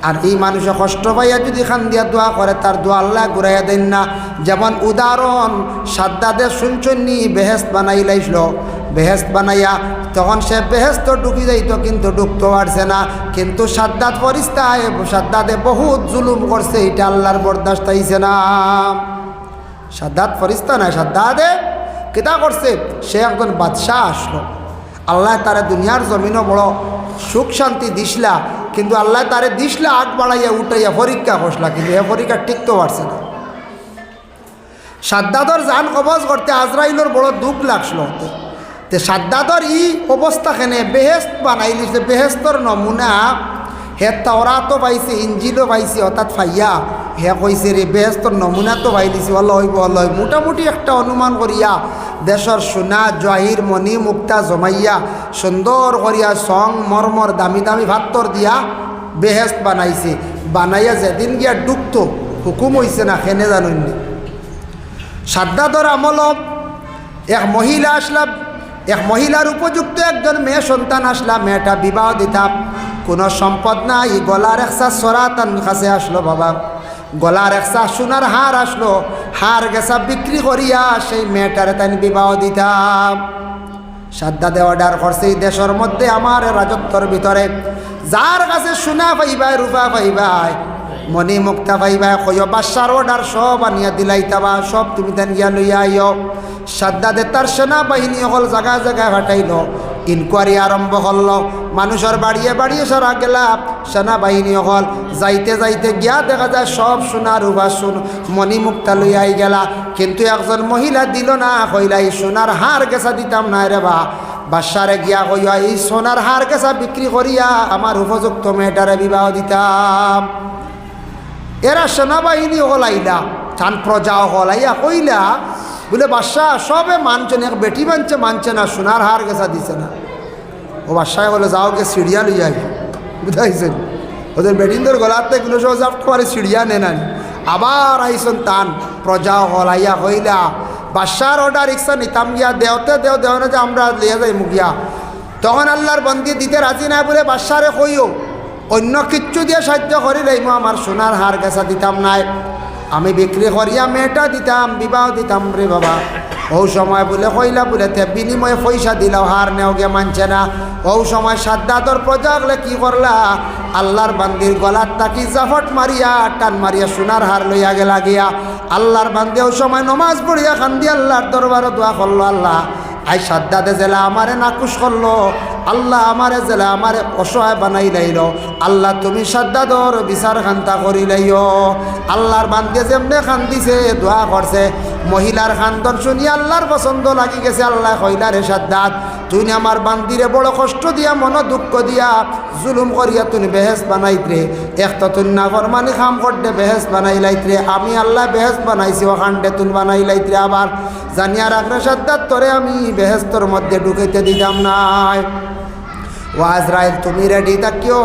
আর এই মানুষে কষ্ট পাইয়া যদি খান দিয়া দোয়া করে তার দোয়া আল্লাহ ঘুরাইয়া দেন না। যেমন উদাহরণ সাদ্দাদের শুনছন্নি বেহেস্ত বানাই লাইছিল বেহেস্ত বানাইয়া তখন সে বেহেস্ত ঢুকি যাইত কিন্তু ঢুকতে পারছে না কিন্তু সাদ্দাত ফরিস্তায় সাদ্দাদে বহুত জুলুম করছে এটা আল্লাহর বরদাস্ত হইছে না। সাদ্দাত ফরিস্তা নয় সাদ্দাদে কিতা করছে সে একজন বাদশাহ আসলো আল্লাহ তারে দুনিয়ার জমিনও বড় সুখ শান্তি দিসলা কিন্তু আল্লাহ তারে দিসলা আগ বাড়াইয়া উঠাইয়া পরীক্ষা করসলা কিন্তু এ পরীক্ষা টিকতে পারছে না। সাদ্দাদর জান কবজ করতে আজরাইলের বড় দুঃখ লাগছিল তে সাদ্দাদর ই অবস্থাখানে বেহেস্ত বানাই লিখছে বেহেস্তর নমুনা হে তাওরাতও পাইছে ইঞ্জিলও পাইছে অর্থাৎ ফাইয়া হে কইছে রে বেহেস্তর নমুনা তো পাই লিছি আল্লাহ হইব আল্লাহ মোটামুটি একটা অনুমান করিয়া দেশের সোনা জহির মণি মুক্তা জমাইয়া সুন্দর করিয়া সং মর্মর দামি দামি ভাত্তর দিয়া বেহেস্ত বানাইছে বানাইয়া যেদিন গিয়া ডুবতো হুকুম হইছে না খেনে জানুননি। সাদ্দাদর আমল এক মহিলা আসলাম এক মহিলার উপযুক্ত একজন মেয়ে সন্তান আসলা মেয়েটা বিবাহ দিতাম কোনো সম্পদ নাই গলার একসা সরা তার কাছে আসলো বাবা গলার একসা সোনার হার আসলো হার গেছা বিক্রি করিয়া সেই মেয়েটারে তাই বিবাহ দিতাম। সাদ্দাদে অর্ডার করছে এই দেশের মধ্যে আমার রাজত্বর ভিতরে যার কাছে সোনা পাইবাই রূপা পাইবাই মণি মুক্তা পাইবাই কয় বাদশার অর্ডার সব আনিয়া দিলাইতাবা সব তুমি তেন গিয়া লইয়া আইও। সাদ্দাদে তার সেনাবাহিনী সকল জায়গায় জায়গায় ফাটাইল ইনকোয়ারি আরম্ভ করল মানুষের বাড়িয়ে বাড়িয়ে সারা গেলা সেনাবাহিনী হল যাইতে যাইতে গিয়া দেখা যায় সব সোনার রূপা মণিমুক্তা লইয়াই গেলা, কিন্তু একজন মহিলা দিল না, কইলা এই সোনার হার গেছা দিতাম না রে বা। বাদশারে গিয়া কইয়া এই সোনার হার গেছা বিক্রি করিয়া আমার উপযুক্ত মেয়েটারে বিবাহ দিতাম। এরা সেনাবাহিনী হলাইলা, চান প্রজা হলাইয়া কইলা বলে বাদশাহ সবে মানছেন, এক বেটি মানছে না, সোনার হার গেছা দিছে না। ও বাদশাহ বলে যাও গে সিঁড়িয়া লইয়া বুঝাইছেন, ওদের বেটিনদের গলাতে এগুলো সব জাফট করে সিঁড়িয়া নেন। আবার আইসন তান প্রজা হলাইয়া কইলা বাদশার অর্ডার রিক্সা নিতাম গিয়া দেওতে দেও না যে আমরা লিয়ে যাই মুগিয়া। তখন আল্লাহর বন্দি দিতে রাজি নাই বলে বাদশারে কইও অন্য কিচ্ছু দিয়ে সাহায্য করিলেই আমার সোনার হার গেছা দিতাম নাই, আমি বিক্রি করিয়া মেয়েটা দিতাম, বিবাহ দিতাম রে বাবা। ও সময় বলে কইলা বলে তে বিনিময়ে পয়সা দিলাও, হার নেও গে মানছে না। ও সময় সাদ্দাতর প্রজা হলে কি করলা, আল্লাহর বান্দির গলার তাকি জাফট মারিয়া টান মারিয়া সোনার হার লইয়া গেলা গিয়া। আল্লাহর বান্দি ও সময় নমাজ পড়িয়া কান্দি আল্লাহর দরবারে দোয়া করলো, আল্লাহ আই সাদ্দাতে জেলা আমারে নাকুশ করলো, আল্লাহ আমারে জেলা আমারে অসহায় বানাই লাইল, আল্লাহ তুমি সাদ্দাদর বিচার খান্তা করি লাইও। আল্লাহর বান্দে যেমনে খান্দিছে দোয়া করছে, মহিলার খান্দন শুনিয়া আল্লাহর পছন্দ লাগি গেছে। আল্লাহ কইলা রে সাদ্দাত তুই আমার বান্দিরে বড় কষ্ট দিয়া মন দুঃখ দিয়া জুলুম করিয়া তুমি বেহেস বানাইত্রে, একটা তুই না ফরমানি খাম করতে বেহেস বানাই লাইত্রে, আমি আল্লাহ বেহেস বানাইছি ওখানটে তুই বানাই লাইত্রে। আবার জানিয়া রাখলে সাদ্দাত তোরে আমি বেহেস্তর মধ্যে ঢুকাইতে দিতাম নাই। ও আজরাইল তুমি রেডি থাকিও,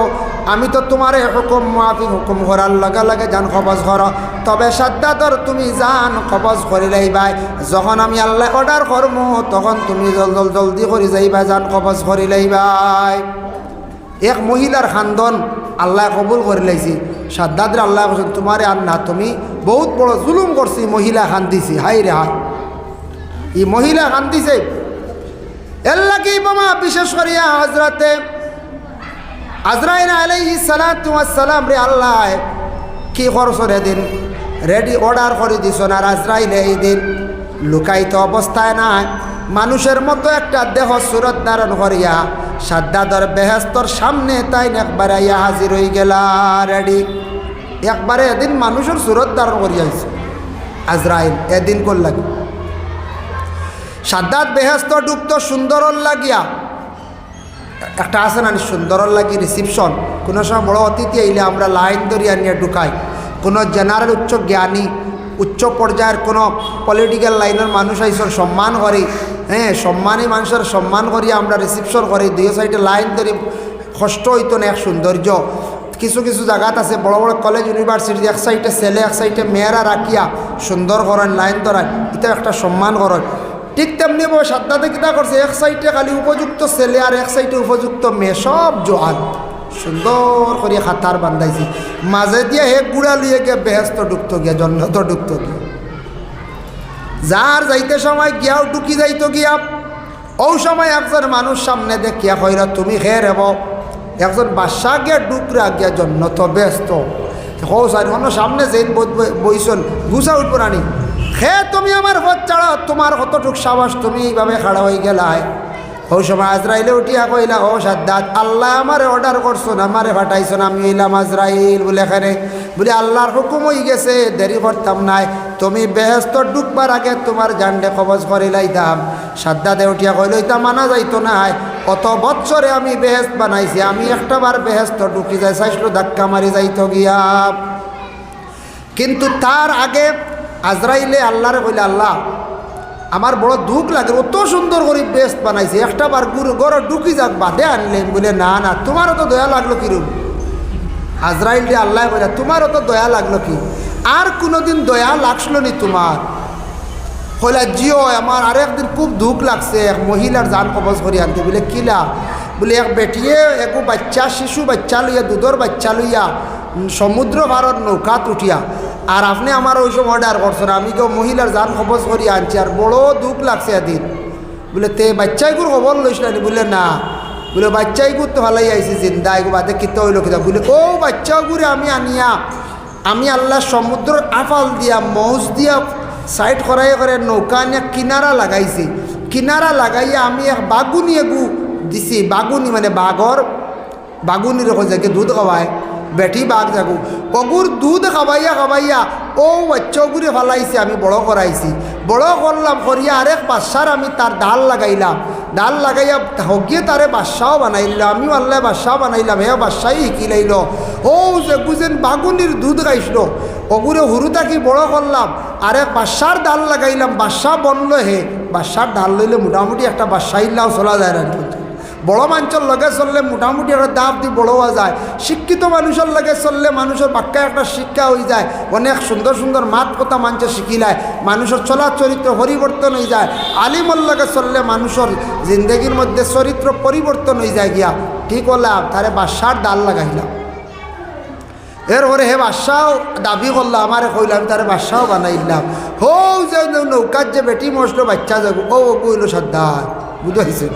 আমি তো তোমার হুকুম মাফিক হুকুম করার লগে লগে জান কবজ করো, তবে সাদ্দাতর তুমি জান কবজ করি লাইবাই। যখন আমি আল্লাহ অর্ডার করবো তখন তুমি জলদি করে যাইবা, জান কবজ করি লাইবাই। এক মহিলার খান্দন আল্লাহ কবুল করে লাইছি। সাদ্দাতরে আল্লাহ বলছেন তোমারে আর না, তুমি বহুত বড় জুলুম করছি, মহিলা খান্দিছি। হাই রে হাই, এই মহিলা খান্দিছে এর লাগি বাবা। বিশেষ করিয়া হজরতে আজরাইল আলাইহিস সালাতু ওয়াস সালাম রে আল্লাহ কি করছো রে দিন রেডি অর্ডার করে দিছ না। আজরাইল এই দিন লুকায়িত অবস্থায় নাই, মানুষের মতো একটা দেহ সুরত ধারণ করিয়া সাদ্দাতর বেহেস্তর সামনে তাই একবারে আইয়া হাজির হয়ে গেলা রেডি। একবারে এদিন মানুষের সুরত ধারণ করিয়াছে আজরাইল। এদিন কর লাগে সাদ্দাত বেহেস্ত ডুবতো সুন্দরর লাগিয়া, একটা আছে না সুন্দরর লাগি রিসিপশন, কোনো সময় বড় অতিথি আইলে আমরা লাইন ধরিয়া নিয়ে ঢুকাই। কোনো জেনারেল উচ্চ জ্ঞানী উচ্চ পর্যায়ের কোনো পলিটিক্যাল লাইনের মানুষ আইসর সম্মান করি, হ্যাঁ সম্মানী মানুষের সম্মান করিয়া আমরা রিসিপশন করি। দুই সাইডে লাইন ধরি, কষ্ট হইতো না, এক সৌন্দর্য। কিছু কিছু জায়গাত আছে বড় বড় কলেজ ইউনিভার্সিটি এক সাইডে ছেলে এক সাইডে মেয়েরা রাখিয়া সুন্দর করেন, লাইন ধরান, এটা একটা সম্মান করেন। ঠিক তেমনি সাদ্দাতে কিতা করছে, এক সাইডে খালি উপযুক্ত ছেলে আর এক সাইডে উপযুক্ত মেয়ে, সব জোয়ান সুন্দর করে খাতার বান্ধাইছি। মাঝে দিয়ে হে গুড়া লিয়ে গিয়ে বেহেস্ত ঢুকতো গিয়া, জন্নত ঢুকতো গিয়া। যার যাইতে সময় গিয়াও ঢুকি যাইতো গিয়া। ও সময় একজন মানুষ সামনে দেখিয়া কইরা তুমি খেয়ে রেব, একজন বাদশা গিয়া ডুকরা গিয়া জন্নত ব্যস্ত অন্য সামনে যেন বইসন গুছা উঠবো রানি খে তুমি আমার পথ ছাড়া, তোমার কতটুক সাবাস, তুমি এইভাবে খাড়া হয়ে গেলায়। ও সময় আজরাইলে উঠিয়া কইলা ও সাদ্দাত আল্লাহ আমারে অর্ডার করছো না, আমারে ফাটাইছো না, আমি হইলাম আজরাইল বলে এখানে বলে আল্লাহর হুকুম হয়ে গেছে, দেরি করতাম নাই, তুমি বেহেস্ত ঢুকবার আগে তোমার জানডে কবজ করে লাইতাম। সাদ্দাতে উঠিয়া কইল এটা মানা যাইতো নাই, কত বৎসরে আমি বেহেস্ত বানাইছি, আমি একটাবার বেহেস্ত ঢুকি যাই চাইছিল ধাক্কা মারি যাইতো গিয়া। কিন্তু তার আগে আজরাইলে আল্লাহরে কইলে আল্লাহ আমার বড় দুঃখ লাগে, অত সুন্দর করে বেস্ট বানাইছে, একটা বার গড় ঢুকি যাক বাদে আনলেন। বলে না না তোমারও তো দয়া লাগলো কিরূপ। আজরাইল দিয়ে আল্লাহ বলে তোমারও তো দয়া লাগলো কি, আর কোনোদিন দয়া লাগছিল নি তোমার? হইলা জিও আমার আরেকদিন খুব দুঃখ লাগছে, এক মহিলার জান কবজ করি আনতে। বলে কিলা? বলে এক বেটিয়ে এক বাচ্চা শিশু বাচ্চা লইয়া দুধর বাচ্চা লইয়া সমুদ্র ভারত নৌকাত উঠিয়া, আর আপনি আমার ওই সময় অর্ডার করছেন, আমি কেউ মহিলার জান কবজ করি আনছি, আর বড় দুঃখ লাগছে এদিন। বলে তে বাচ্চাইগুর খবর লইছিল? বলে না। বলে বাচ্চাইগুর তো ভালাই আইসি জিন্দা, এগু বাদে কিতে হইল কিতা? বলে ও বাচ্চাগুরে আমি আনিয়া আমি আল্লাহ সমুদ্রের আফাল দিয়া মৌজ দিয়া সাইড করাই করে নৌকা আনিয়া কিনারা লাগাইছি, কিনারা লাগাইয়া আমি এক বাগুনি এগু দিছি। বাগুনি মানে বাঘর বাগুনির যাকে দুধ খাওয়ায় বেটি বাঘ যাগু অগুর দুধ খাওয়াইয়া খাওয়াইয়া ও বাচ্চা অগুরে ফালাইছি আমি বড় করাইছি বড় করলাম করিয়া আরেক বাচ্চার আমি তার ডাল লাগাইলাম ডাল লাগাইয়া হগিয়ে তারে বাচ্চাও বানাইলাম আমিও আল্লাহ বাচ্চাও বানাইলাম হে বাচ্চাই শিখিলাইল ও যে বুঝেন বাগুনির দুধ খাইছিল অগুরে হুরু থাকি বড় করলাম আরেক বাচ্চার ডাল লাগাইলাম বাচ্চা বনলো হে বাচ্চার ডাল লইলে মোটামুটি একটা বাচ্চা ইল্লাও চলা যায় না বড় মানুষের লগে চললে মোটামুটি একটা দাব দিয়ে বড় হওয়া যায় শিক্ষিত মানুষের লগে চললে মানুষের বাক্যা একটা শিক্ষা হয়ে যায় অনেক সুন্দর সুন্দর মাত কথা মানুষের শিখিলায় মানুষের চলার চরিত্র পরিবর্তন হয়ে যায় আলিমর লগে চললে মানুষের জিন্দগির মধ্যে চরিত্র পরিবর্তন হয়ে যায় গিয়া ঠিক হলাম তারে বাসার ডাল লাগাইলাম এরপরে হে বাসাও দাবি করলাম আমারে কইলাম তারে বাসাও বানাইলাম হো যে নৌকার যে বেটি মশলো বাচ্চা যাবো ও কইল সর্দার বুঝাইছে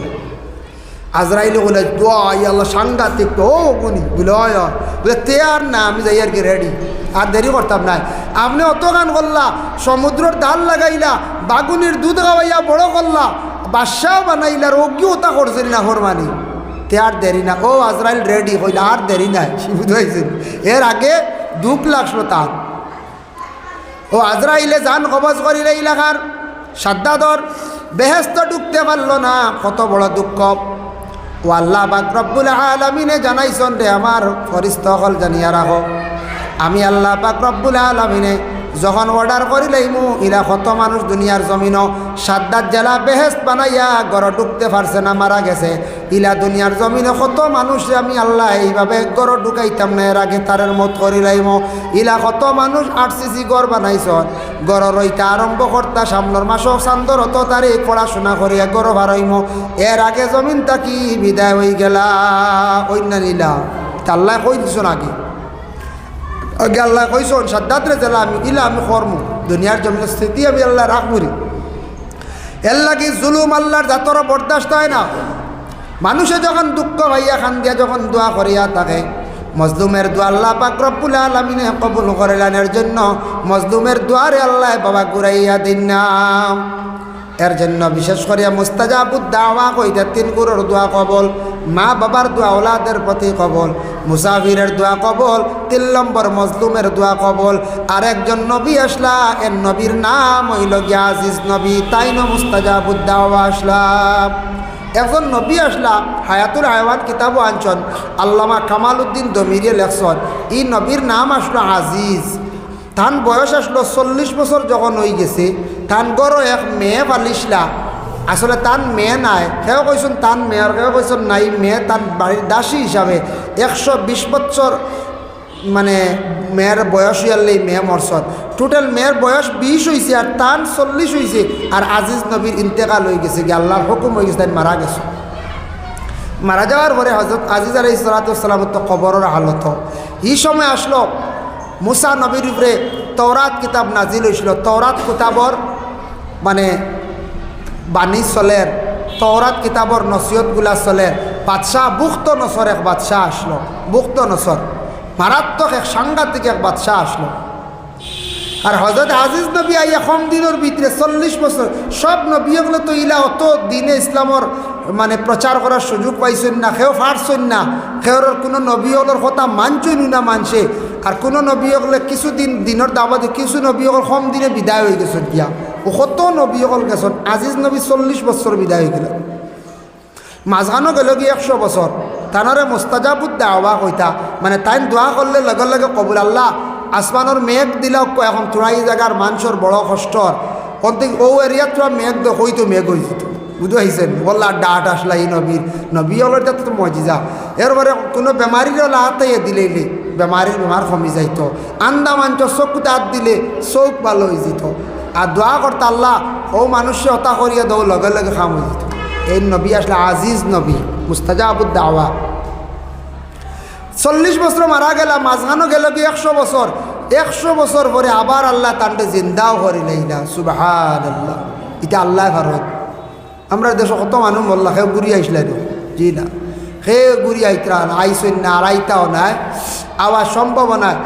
আজরাইলে বলে দোয়া আল্লাহ সাংঘাতিক তো ও গুনি বলে তে আর না আমি যাই আর কি রেডি আর দেরি করতাম না আপনি অত গান করলা সমুদ্রের ডাল লাগাইলা বাগুনির দুধ খাওয়াইয়া বড় করলা বাদশাও বানাইলা রোগী ওটা করছেন না হরমানি তে আর দেরি না ও আজরাইল রেডি হইলা আর দেরি নাই বুঝাইছেন এর আগে দুঃখ লাগছিল তার ও আজরাইলে যান কবজ করিলে এলাকার সাদ্দাদর বেহেস্ত ঢুকতে পারলো না কত বড় দুঃখ ও আল্লাহ পাক রব্বুল আলামিনে জানাইছেন রে আমার ফরিস্তা হল জানিয়া রাখো আমি আল্লাহ পাক রব্বুল আলামিনে যখন অর্ডার করিলাইমু ইলা কত মানুষ দুনিয়ার জমিন সাদ্দাত জেলা বেহেস্ত বানাইয়া গড় ঢুকতে পারছে না মারা গেছে ইলা দুনিয়ার জমিনে কত মানুষ আমি আল্লাহ এইভাবে গড় ঢুকাইতাম না এর আগে তারের মত করিলাইমু ইলা কত মানুষ 8 সিসি গড় বানাইছ গড় রইতা আরম্ভ করতা সামনের মাস চান্দর অত তারিখ পড়াশোনা করিয়া গড় ভারইম এর আগে জমিন তাকি বিদায় হয়ে গেলা অন্য নীলা আল্লাহ কই দিছ নাকি আগে আল্লাহ কইসন সাদ্দাতরে জেলা আমি ইলা আমি কর্ম দুনিয়ার জমিনের স্থিতি আমি আল্লাহ রাখবুরি এর লাগি জুলুম আল্লাহর জাতর বরদাস্ত হয় না মানুষে যখন দুঃখ ভাইয়া খান দিয়া যখন দোয়া করিয়া থাকে মজলুমের দোয়া আল্লাহ পাক রব্বুল আলামিনে কবুল করিলেন এর জন্য মজলুমের দোয়ারে আল্লাহ বাবা ঘুরাইয়া দিন না এর জন্য বিশেষ করিয়া মুস্তাজাবুদ দাওয়া কইতে 3 গুরুর দোয়া কবল মা বাবার দোয়া ওলাদের প্রতি কবল মুসাফিরের দোয়া কবল 3 নম্বর মজলুমের দোয়া কবল আর একজন নবী আসলা এর নবীর নাম হইল গিয়া আজিজ নবী তাইনো মুস্তাজাবুদ দাওয়া আসলা একজন নবী আসলা হায়াতুল হায়ওয়ান কিতাবও আনছন আল্লামা কামাল উদ্দিন দমিরিয়ে লেখছন এই নবীর নাম আসলো আজিজ তান বয়স আসলো 40 বছর যখন হয়ে গেছে তান গড় এক মেয়ে পালিসলা আসলে তান মেয়ে নাই কেউ কইসন তান মেয়ে আর কেউ কইসন নাই মেয়ে তান বাড়ির দাসী হিসাবে 120 বছর মানে মেয়ের বয়স হইয়ালেই মেয়ে মরসন টোটাল মেয়ের বয়স 20 হয়েছে আর তান 40 হয়েছে আর আজিজ নবীর ইন্তেকাল হয়ে গেছে গিয়ে আল্লাহর হুকুম হয়ে গেছে তাই মারা গেছে মারা যাওয়ার পরে হযরত আজিজ আলাইহিস সালাতু ওয়াস সালাম তো কবরের হালত এই সময় আসলো মুসা নবীর উপরে তওরাত কিতাব নাজিল হয়েছিল তওরাত কিতাবর মানে বাণী চলের তওরাত কিতাবর নসিহতগুলা চলের বাদশাহ বুখত নসর এক বাদশাহ আসলো বুখত নসর মারাত্মক এক সাংঘাতিক এক বাদশাহ আসলো আর হযরত আজিজ নবী আইয়া কম দিনের ভিতরে 40 বছর সব নবীগুলো তো ইলা অত দিনে ইসলামর মানে প্রচার করার সুযোগ পাইছেন না কেউ পারছেন না কেউর কোনো নবীগুলোর কথা মানছেন না মানছে আর কোনো নবীগুলো কিছুদিন দিনের দাবাতে কিছু নবীগুলো কম দিনে বিদায় হয়ে গেছেন গিয়া ও কত নবীগুল গেছেন আজিজ নবী 40 বছর বিদায় হয়ে গেল মাঝখানো গেল কি 100 বছর তানারে মুস্তাজাবুদ দাওয়া কইতা মানে তাই দোয়া করলে লগে লগে কবুল আল্লাহ আসমানোর মেঘ দিলাও এখন তোরা এই জায়গার মানুষের বড় কষ্টর অন্তিক ও এরিয়া তোরা মেঘ হইতো মেঘ হয়ে যেত বুঝতে পাইছেন বললা ডাট আসলা এই নবী হলের তো মজিজা এরপরে কোনো বেমারির হাতে দিলে বেমার কমি যাইত আন্দা মাঞ্চ চকুতে হাত দিলে চোখ ভালো হয়ে যেত আর দোয়া করতে আল্লাহ ও মানুষে হতা করিয়া দেও লগে লগে খাম হয়ে যেত এই নবী আসলে আজিজ নবী মুস্তাজাবুদ দাওয়া 40 বছর মারা গেলা মাঝখানো গেল কি 100 বছর 100 বছর পরে আবার আল্লাহ তান্ডে জিন্দাও করিলেইলা সুবহানাল্লাহ এটা আল্লাহ ভারত আমরা দেশে কত মানুষ বললা কেউ ঘুরি আইসলাই জি না সে ঘুরি আইতরা আইসই না আর আইতাও নাই আবার সম্ভব নাই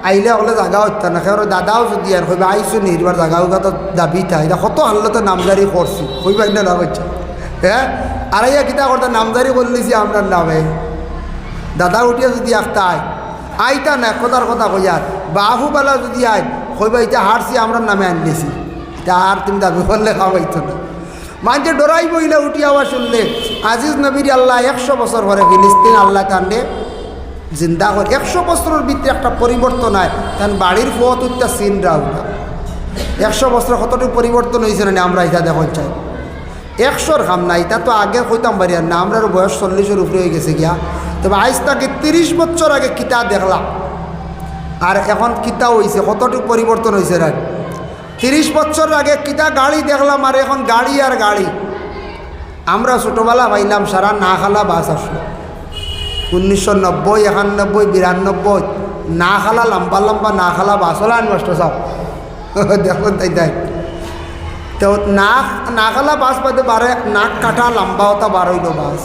আইলে হলে জায়গা হইতা না কেউ দাদাও যদি আর কইবা আইসো নি এবার জায়গাও তো দাবি থা এটা কত হাল্লতে নামজারি করছি কইবা না না হচ্ছে হ্যাঁ আর ইয়া কিতা করতে নামজারি বললিছি আপনার নামে দাদা উঠিয়া যদি একটা আইতা না কথার কথা কইয়ার বাহুবালা যদি আয় কইবা এটা হারছি আমরা নামে আনলেছি, এটা আর তুমি দাবি করলে খাওয়াইতো না। মাঝে ডরাই বইলে উঠি আওয়াজ শুনলে আজিজ নবীর আল্লাহ 100 বছর পরে ফিলিস্তিন আল্লাহ টানলে জিন্দা করে 100 বছরের ভিতরে একটা পরিবর্তন হয়, তার বাড়ির পথ উঠতে সিনরা উঠা 100 বছর কতটুকু পরিবর্তন হয়েছে না আমরা এটা দেখুন চাই। 100-র কাম না, এটা তো আগে কইতাম পারি আর না, আমরা বয়স 40-এর উপরে হয়ে গেছে গিয়া। তবে আজ তাকে 30 বছর আগে কিতা দেখলাম আর এখন কিতা হয়েছে, কতটুকু পরিবর্তন হয়েছে রাখ। 30 বছর আগে কিতা গাড়ি দেখলাম আর এখন গাড়ি আর গাড়ি। আমরা ছোটোবেলা পাইলাম সারা না খালা বাস আসলো 1990, 91, 92 না খালা লম্বা লম্বা না খালা বাস হলো নষ্ট সব দেখুন তাই তাই। তো না খালা বাস বাদে বারে নাক কাটা লম্বা হতা বার হইল বাস।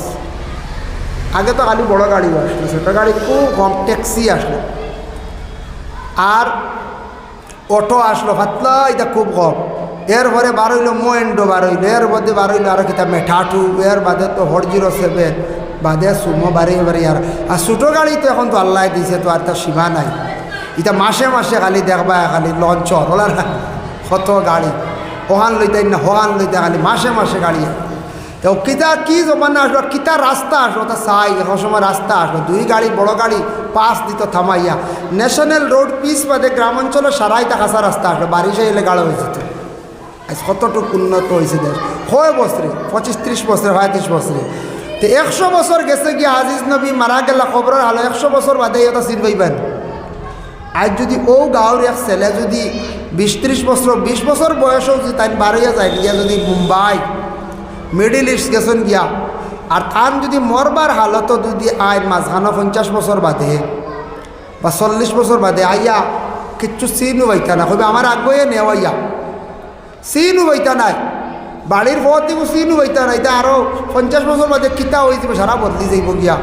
আগে তো খালি বড় গাড়ি আসলো, ছোটো গাড়ি খুব কম, ট্যাক্সি আসলো আর অটো আসলো পাতলা, এটা খুব কম। এরপরে বার হইল মোয়েন্ডো বার হইল, এর মধ্যে বার হইল আর কিতা মেঠাটু, এর বাদে তো 407 বাদে সুমো বাড়ি বাড়ি আর ছোটো গাড়ি তো এখন তো আল্লাহ দিছে, তো আর তার সীমা নাই। এটা মাসে মাসে খালি দেখবা খালি লঞ্চর ওলা না কত গাড়ি, হহান লইতে না হহান লইতে খালি মাসে মাসে গাড়ি। তো কিতা কি জমানা আসলো, কিতা রাস্তা আসলো তা চাই, এখন সময় রাস্তা আসলো 2 গাড়ি বড় গাড়ি পাস দিত থামাইয়া। ন্যাশনাল রোড পিস বাদে গ্রামাঞ্চলে সারাইটা কাঁচা রাস্তা আসলো, বারিশে এলে গাড়ো হয়েছে। আজ কতটুকু উন্নত হয়েছে দেশ, 6 বছরে 25-30 বছরে 35 বছরে। তো 100 বছর গেছে গিয়ে আজিজ নবী মারা গেলা খবরের আলো 100 বছর বাদে এটা চিন পাইবেন। আজ যদি ও গাঁর এক ছেলে যদি 20-30 বছর 20 বছর বয়সেও যদি তাই বাড়িয়া যায় গিয়া যদি মুম্বাই মিডিল ইস্ট গেছেন গিয়া আর তান যদি মরবার হালত যদি আয় মাঝখানো 50 বছর বাদে বা 40 বছর বাদে আইয়া কিচ্ছু চিনু পাইতা না, কইবে আমার আগে নেওয়াইয়া চিনু পাইতা নাই, বাড়ির পথ দিব চিনু পাইতা নাই। এটা আরও 50 বছর বাদে কিতা হয়ে যাব, সারা বদলি যাইব গিয়া।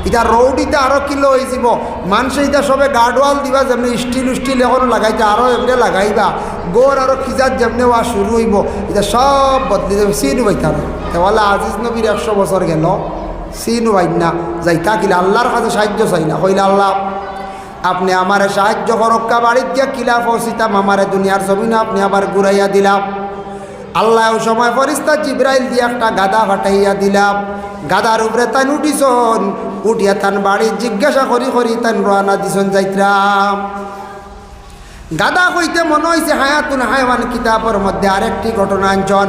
এটা রোড এটা আরও কিলো হয়ে যাব, মানুষে এটা সবে গার্ডওয়াল দিবা যেমনি স্টিল এখনও লাগাইতে আরও এমনি লাগাইবা, গোর আরও খিজাত যেমনি হওয়া শুরু হইব, এটা সব বদলি যাবে, চিনু পাইতা না। তাহলে আজিজ নবীর 100 বছর গেল চিনু পাই না, যাইতা কিলা আল্লাহর কাছে সাহায্য চাই না, কইলে আল্লাহ আপনি আমারে সাহায্য করক্কা, বাড়িত গিয়া কিলা পৌঁছিতাম আমারে দুনিয়ার জমিনে আপনি আবার ঘুরাইয়া দিলাম। আল্লাহ ওই সময় ফেরেশতা জিবরাইল দিয়ে একটা গাদা ফাটাইয়া দিলাম, গাদার উপরে তান উঠিছন, উঠিয়া তান বাড়ি জিজ্ঞাসা করি করি তান রওনা দিছন যাইত্রাম। গাদা কইতে মনে হয়েছে হায়াতুন হায়ওয়ান কিতাবের মধ্যে আরেকটি ঘটনা আনছন,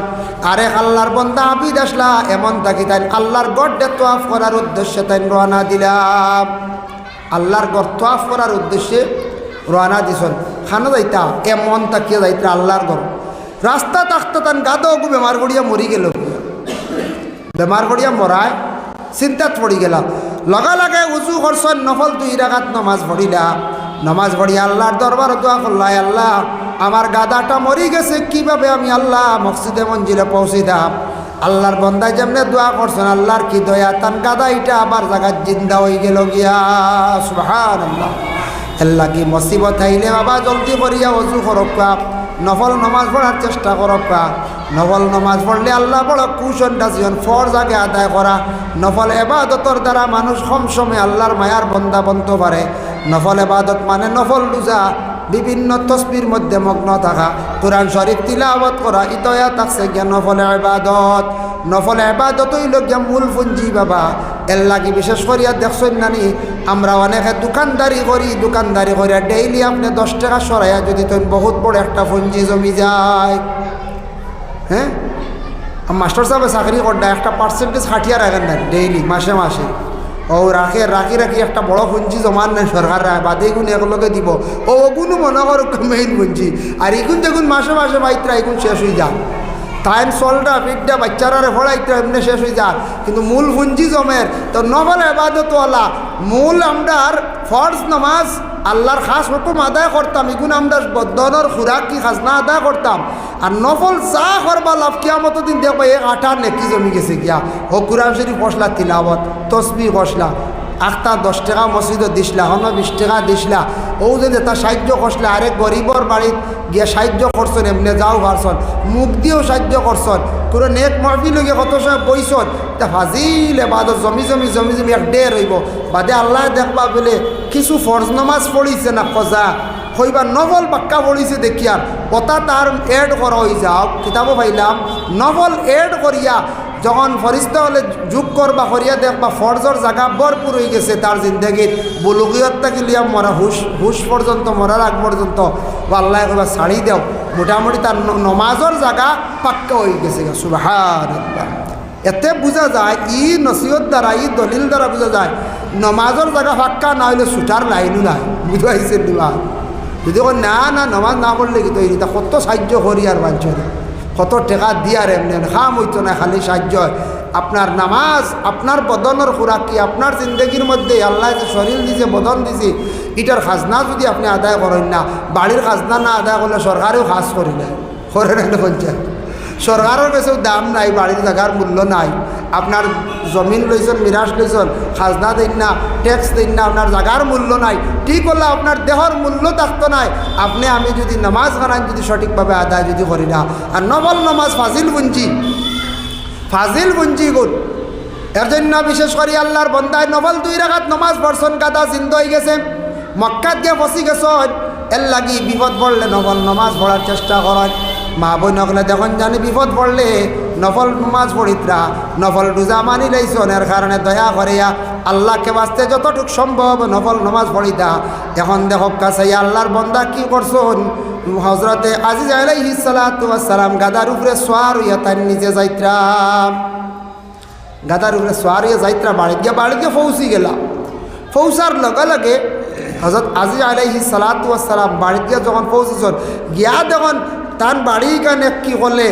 আরেক আল্লাহর বন্দা আবিদ আসলা এমন থাকি তাই আল্লাহর গড়ে তোয়াফ করার উদ্দেশ্যে তাই রওনা দিলাম। আল্লাহর গড় তোয়াফ করার উদ্দেশ্যে রওনা দিছন, খানা যাইতা এমন তাকিয়ে যাইতা আল্লাহর গড়। রাস্তা থাকতে তান গাদা গু বেমার পড়িয়া মরি গেল, বেমার পড়িয়া মরায় চিন্তাত পড়ি গেল। লগা লাগে উঁচু করছেন, নফল 2 রাকাত নমাজ পড়িলা, নমাজ পড়িয়া আল্লাহর দরবার দোয়া করলাই, আল্লাহ আমার গাদাটা মরি গেছে, কিভাবে আমি আল্লাহ মসজিদে মঞ্জিলে পৌঁছিতাম। আল্লাহর বন্দায় যেমনে দোয়া করছেন, আল্লাহর কি দয়া, তান গাদা এটা আবার জায়গায় জিন্দা হয়ে গেল গিয়া। সুবহানাল্লাহ। আল্লাহ কি মুসিবত আইলে বাবা জলদি করিয়া ওযু করক্কা, নফল নমাজ পড়ার চেষ্টা করক্কা। নফল নমাজ পড়লে আল্লাহ বড় কুশনটা জীবন ফরজ আগে আদায় করা। নফল এবাদতর দ্বারা মানুষ কম সময়ে আল্লাহর মায়ার বন্দা বনতে পারে। নফল এবাদত মানে নফল রোজা, বিভিন্ন তসবির মধ্যে মগ্ন থাকা, কোরআন শরীফ তিলাওয়াত করা, ইতয়া থাকছে গিয়া নফল এবাদত। নফল এবাদত হইল গিয়া মূল পুঞ্জি বাবা। এর লাগি বিশেষ করিয়া দেখছেন নানি আমরা অনেকে দোকানদারি করি ডেইলি আপনি 10 টাকা সরাইয়া যদি তুমি বহুত বড় একটা পুঞ্জি জমি যায়। হ্যাঁ, মাস্টার সাহেব চাকরি করডা একটা পার্সেন্টেজ খাটিয়া রাখেন না ডেইলি মাসে মাসে, ও রাখি একটা বড় পুঞ্জি জমান নেই সরকার বাদে এগুন একলগে দিব, ও ওগুলো মনে করো মেইন পুঞ্জি। আর এগুন দেখুন মাসে মাসে বাইতরা এগুন শেষ হয়ে যান, টাইম চলটা পিঠটা বাচ্চারা ফড়াইতে এমনি শেষ হয়ে যায়, কিন্তু মূল পুঞ্জি জমের। তো নফল এবাদতওয়ালা মূল আমরার ফরজ নামাজ আল্লাহর খাস হুকুম আদায় করতাম, এগুন আমরা বদনের খুরাক কি খাজনা আদায় করতাম। আর নফল চা করবা লাভ কিয়ামত দিন দেখো 1 আটার নেকি জমি গেছে গিয়া। ও কুরআন শরীফ ফসলা তিলাওয়াত, তসবিহ ফসলা, আখতা 10 টাকা মসজিদও দিসলা, হন 20 টাকা দিসলা, ও যদি তা সাহায্য করসলে, আরেক গরিবর বাড়িত গিয়ে সাহায্য করছেন, এমনি যাও পারছন, মুখ দিয়েও সাহায্য করছন, কোনো নেক মাহফিল লগে কত সময় বইছন, তা ফাজিলে বাদর জমি জমি জমি জমি এক ডে রইব, বাদে আল্লাহ দেখবা বলে কিছু ফরজ নামাজ পড়িছে না কজা হইবা নভল বাক্কা পড়িছে দেখিয়ার কথা তার এড করা হয়ে যাও, কিতাবও পাইলাম নভল এড করিয়া যখন ফরিস্তা হলে যোগ করবা করিয়া দেখবা ফরজর জায়গা ভরপুর হয়ে গেছে তার জিন্দগির, বুলুগিয়ত থেকে লিয়া মরা হুশ পর্যন্ত, মরার আগ পর্যন্ত আল্লাহ একবার ছাড়ি দেও, মোটামুটি তার নমাজর জায়গা পাক্কা হয়ে গেছে। সুবহানাল্লাহ। এতে বোঝা যায় ই নসিহত দ্বারা, ই দলিল দ্বারা বোঝা যায় নমাজর জায়গা পাক্কা না হইলে ছুটার লাইনও নাই। বুঝাইছে দিবা যদি না না নমাজ না করলে কি তৈরি তা কত সাহায্য করি আর বাঞ্চনে, কত টাকা দিয়ার এমনি খাম হইতো না, খালি সাহায্য। আপনার নামাজ, আপনার বদনের খোরাক কি, আপনার জিন্দগির মধ্যে আল্লাহ যে শরীর দিছে, বদন দিছে, এটার খাজনা যদি আপনি আদায় করেন না, বাড়ির খাজনা না আদায় করলে সরকারেও খাস করি না, করে না পঞ্চায়েত, সরকারের কাছেও দাম নাই, বাড়ির জায়গার মূল্য নাই। আপনার জমিন লইছেন, মিরাজ লইছেন, খাজনা দিন না, ট্যাক্স দিন না, আপনার জায়গার মূল্য নাই, ঠিক হলে আপনার দেহর মূল্য থাকতো নাই। আপনি আমি যদি নামাজ খানান যদি সঠিকভাবে আদায় যদি করি না, আর নবল নামাজ ফাজিল বুঞ্জি গুণ, এর জন্য বিশেষ করে আল্লাহর বন্দায় নবল 2 রাকাত নমাজ পড়ছেন, গাদা জিন্দ হয়ে গেছে, মক্কাত গিয়ে ফসি গেছেন, এর লাগি বিপদ পড়লে নবল নমাজ পড়ার চেষ্টা করেন। মা বই নকলে দেখুন জানি বিপদ পড়লে নফল নমাজ পড়িতরা, নফল রোজা মানি লাইছন, এর কারণে দয়া করিয়া আল্লাহকে বাঁচতে যতটুক সম্ভব নফল নমাজ পড়িতা। এখন দেখো কাছে আল্লাহর বন্দা কি করছেন, হজরতে আজিজ আলাইহিস সালাতু ওয়াস সালাম গাদার উপরে সোয়ার হইয়া তার নিচে যাইত্রা, গাদার উপরে সোয়ার হইয়া যাইত্রা, বাড়ি গিয়ে পৌঁছি গেলা। পৌঁছার লগে লগে হজরত আজিজ আলাইহিস সালাতু ওয়াস সালাম বাড়ি গিয়া যখন পৌঁছেছেন, গিয়া দেখুন তার বাড়ি কানে কি করলে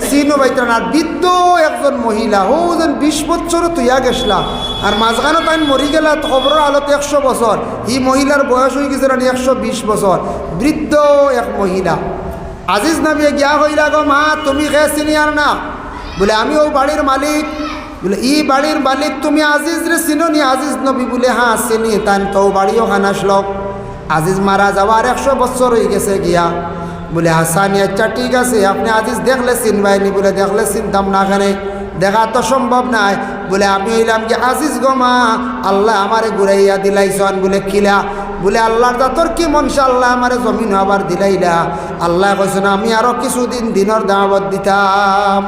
চিনো বাইতেন, আর বৃদ্ধ একজন মহিলা, ও যেন 20 বছরও তুইয়া গেছলা, আর মাঝখানে তাই মরি গেলা খবরের আলোতে 100 বছর, এই মহিলার বয়স হয়ে গেছে 120 বছর, বৃদ্ধ এক মহিলা। আজিজ নবী গিয়া কইলা, গো মা তুমি কে চিনি আর না? বলে আমি ও বাড়ির মালিক। বলে ই বাড়ির মালিক তুমি আজিজ রে চিনো নি? আজিজ নবী বলে হ্যাঁ চিনি। তাই তো বাড়িও খানাস লোক, আজিজ মারা যাওয়ার 100 বছর হয়ে গেছে গিয়া। বলে হাসানি আচ্ছা ঠিক আছে, আপনি আজিজ দেখলে চিনবাইনি? বলে দেখলে চিনতাম না, এখানে দেখা তো সম্ভব নাই। বলে আমি হইলাম কি আজিজ গমা, আল্লাহ আমারে ঘুরাইয়া দিলাইছন। বলে কিলা? বলে আল্লাহর দাতর কি মনসা, আল্লাহ আমারে জমিন আবার দিলাইলা। আল্লাহ কইছেন আমি আরো কিছুদিন দিনের দাওয়াত দিতাম।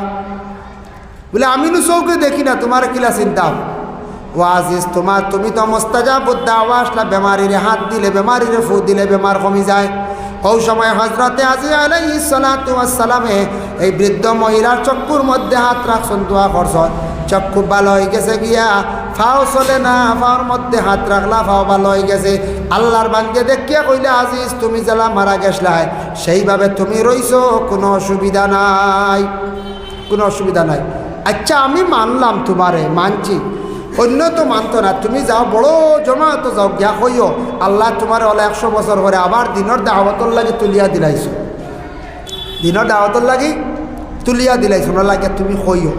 বলে আমি নু চৌকে দেখি না, তোমার কিলা চিন্তাম? ও আজিজ তুমি তো মুস্তাজাবুদ দাওয়া আসলা, বেমারিরে হাত দিলে, বেমারিরে ফু দিলে বেমার কমি যায়। ওই সময় হজরতে আজিজ আলাইহিস সালাতু ওয়াস সালামে এই বৃদ্ধ মহিলার চক্ষুর মধ্যে হাত রাখছেন, দোয়া করছেন, চক্ষু ভালো হয়ে গেছে গিয়া, ফাও চলে না, ফাওর মধ্যে হাত রাখলা, ফাও ভালো হয়ে গেছে। আল্লাহর বান্দে দেখিয়া কইলে আজিজ তুমি জেলা মারা গেছলাই সেইভাবে তুমি রইছো, কোনো অসুবিধা নাই, কোনো অসুবিধা নাই। আচ্ছা আমি মানলাম, তোমারে মানছি, অন্য তো মানতো না, তুমি যাও বড় জমাতো যাও গিয়া কইও আল্লাহ তোমার হলে 100 বছর পরে আবার দিনের দাওয়াতর লাগি তুলিয়া দিলাইছো, দিনের দাওয়াতর লাগি তুলিয়া দিলাইছো না লাগে তুমি কইও।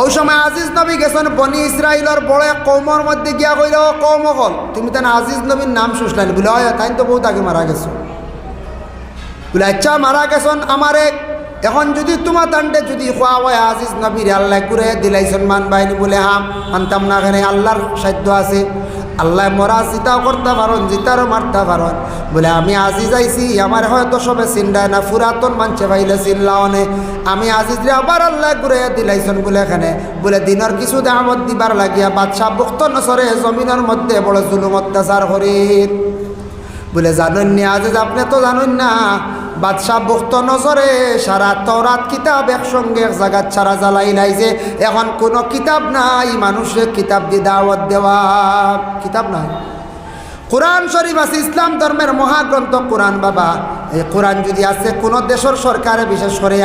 ওই সময় আজিজ নবী গেছেন বনি ইসরাইলের বড় এক কৌমর মধ্যে গিয়া কইল, ও কৌম হল তুমি তাই আজিজ নবীর নাম শুনলেন? বলে হয় তাই তো বহুত আগে মারা গেছো। বলে আচ্ছা মারা গেছেন আমারে, এখন যদি তোমার দান্ডে যদি খোয়া হয় আজিজ নবীর আল্লাহ ঘুরে দিলাইছেন মানবাইনি? বলে হ্যাঁ মানতাম না, এখানে আল্লাহর সাধ্য আছে, আল্লাহ মরা জিতাও করতে পারেন, জিতারও মারতে পারেন। বলে আমি আজিজ আইছি, আমার হয়তো সবে চিন্তায় না, পুরাতন মানছে ভাইলে চিনলাওনে, আমি আজিজরে আবার আল্লাহ ঘুরে দিলাইছেন। বলে এখানে বলে দিনের কিছু দামত দিবার লাগিয়া বাদশাহ বুখত নসরে জমিনের মধ্যে বড় জুলুম অত্যাচার করিত। বলে জানেন নি আজিজ, আপনি তো জানেন না, বাদশাহ বুখত নজরে সারা তওরাত কিতাব একসঙ্গে এক জায়গা ছাড়া জ্বালাই লাইছে, এখন কোনো কিতাব নাই, মানুষের কিতাব দিয়ে দাওয়াত দেওয়া কিতাব নাই। কোরআন শরীফ আছে, ইসলাম ধর্মের মহাগ্রন্থ কোরআন। বাবা এই কোরআন যদি আছে কোনো দেশের সরকারে, বিশেষ করে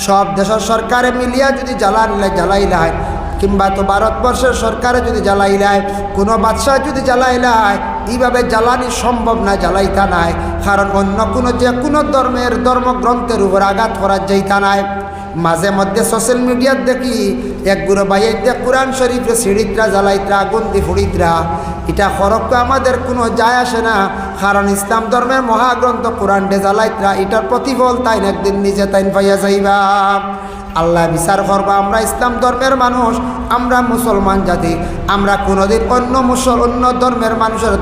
সব দেশের সরকারে মিলিয়া যদি জ্বালাইলায়, কিংবা তো ভারতবর্ষের সরকারে যদি জ্বালাইলায়, কোনো বাদশাহ যদি জ্বালাইলায়, এইভাবে জ্বালানি সম্ভব না, জ্বালাইতা নাই। কারণ অন্য কোনো যে কোনো ধর্মের ধর্মগ্রন্থের উপর আঘাত করার যাইতা নাই। মাঝে মধ্যে সোশ্যাল মিডিয়ার দেখি এক গুঁড়ো বাইতে কোরআন শরীফরে সিঁড়িত্রা জ্বালাইত্রা আগুন দি ফুড়িত্রা এটা খরক আমাদের কোনো যায় আসে না, কারণ ইসলাম ধর্মের মহাগ্রন্থ কোরআন ডে জ্বালাইত্রা এটার প্রতিফল তাই একদিন নিজে তাইন পাইয়া যাইবা। আল্লাহ বিচার করবা আমরা ইসলাম ধর্মের মানুষ, আমরা মুসলমান জাতি, আমরা কোনোদিন অন্য ধর্মের মানুষের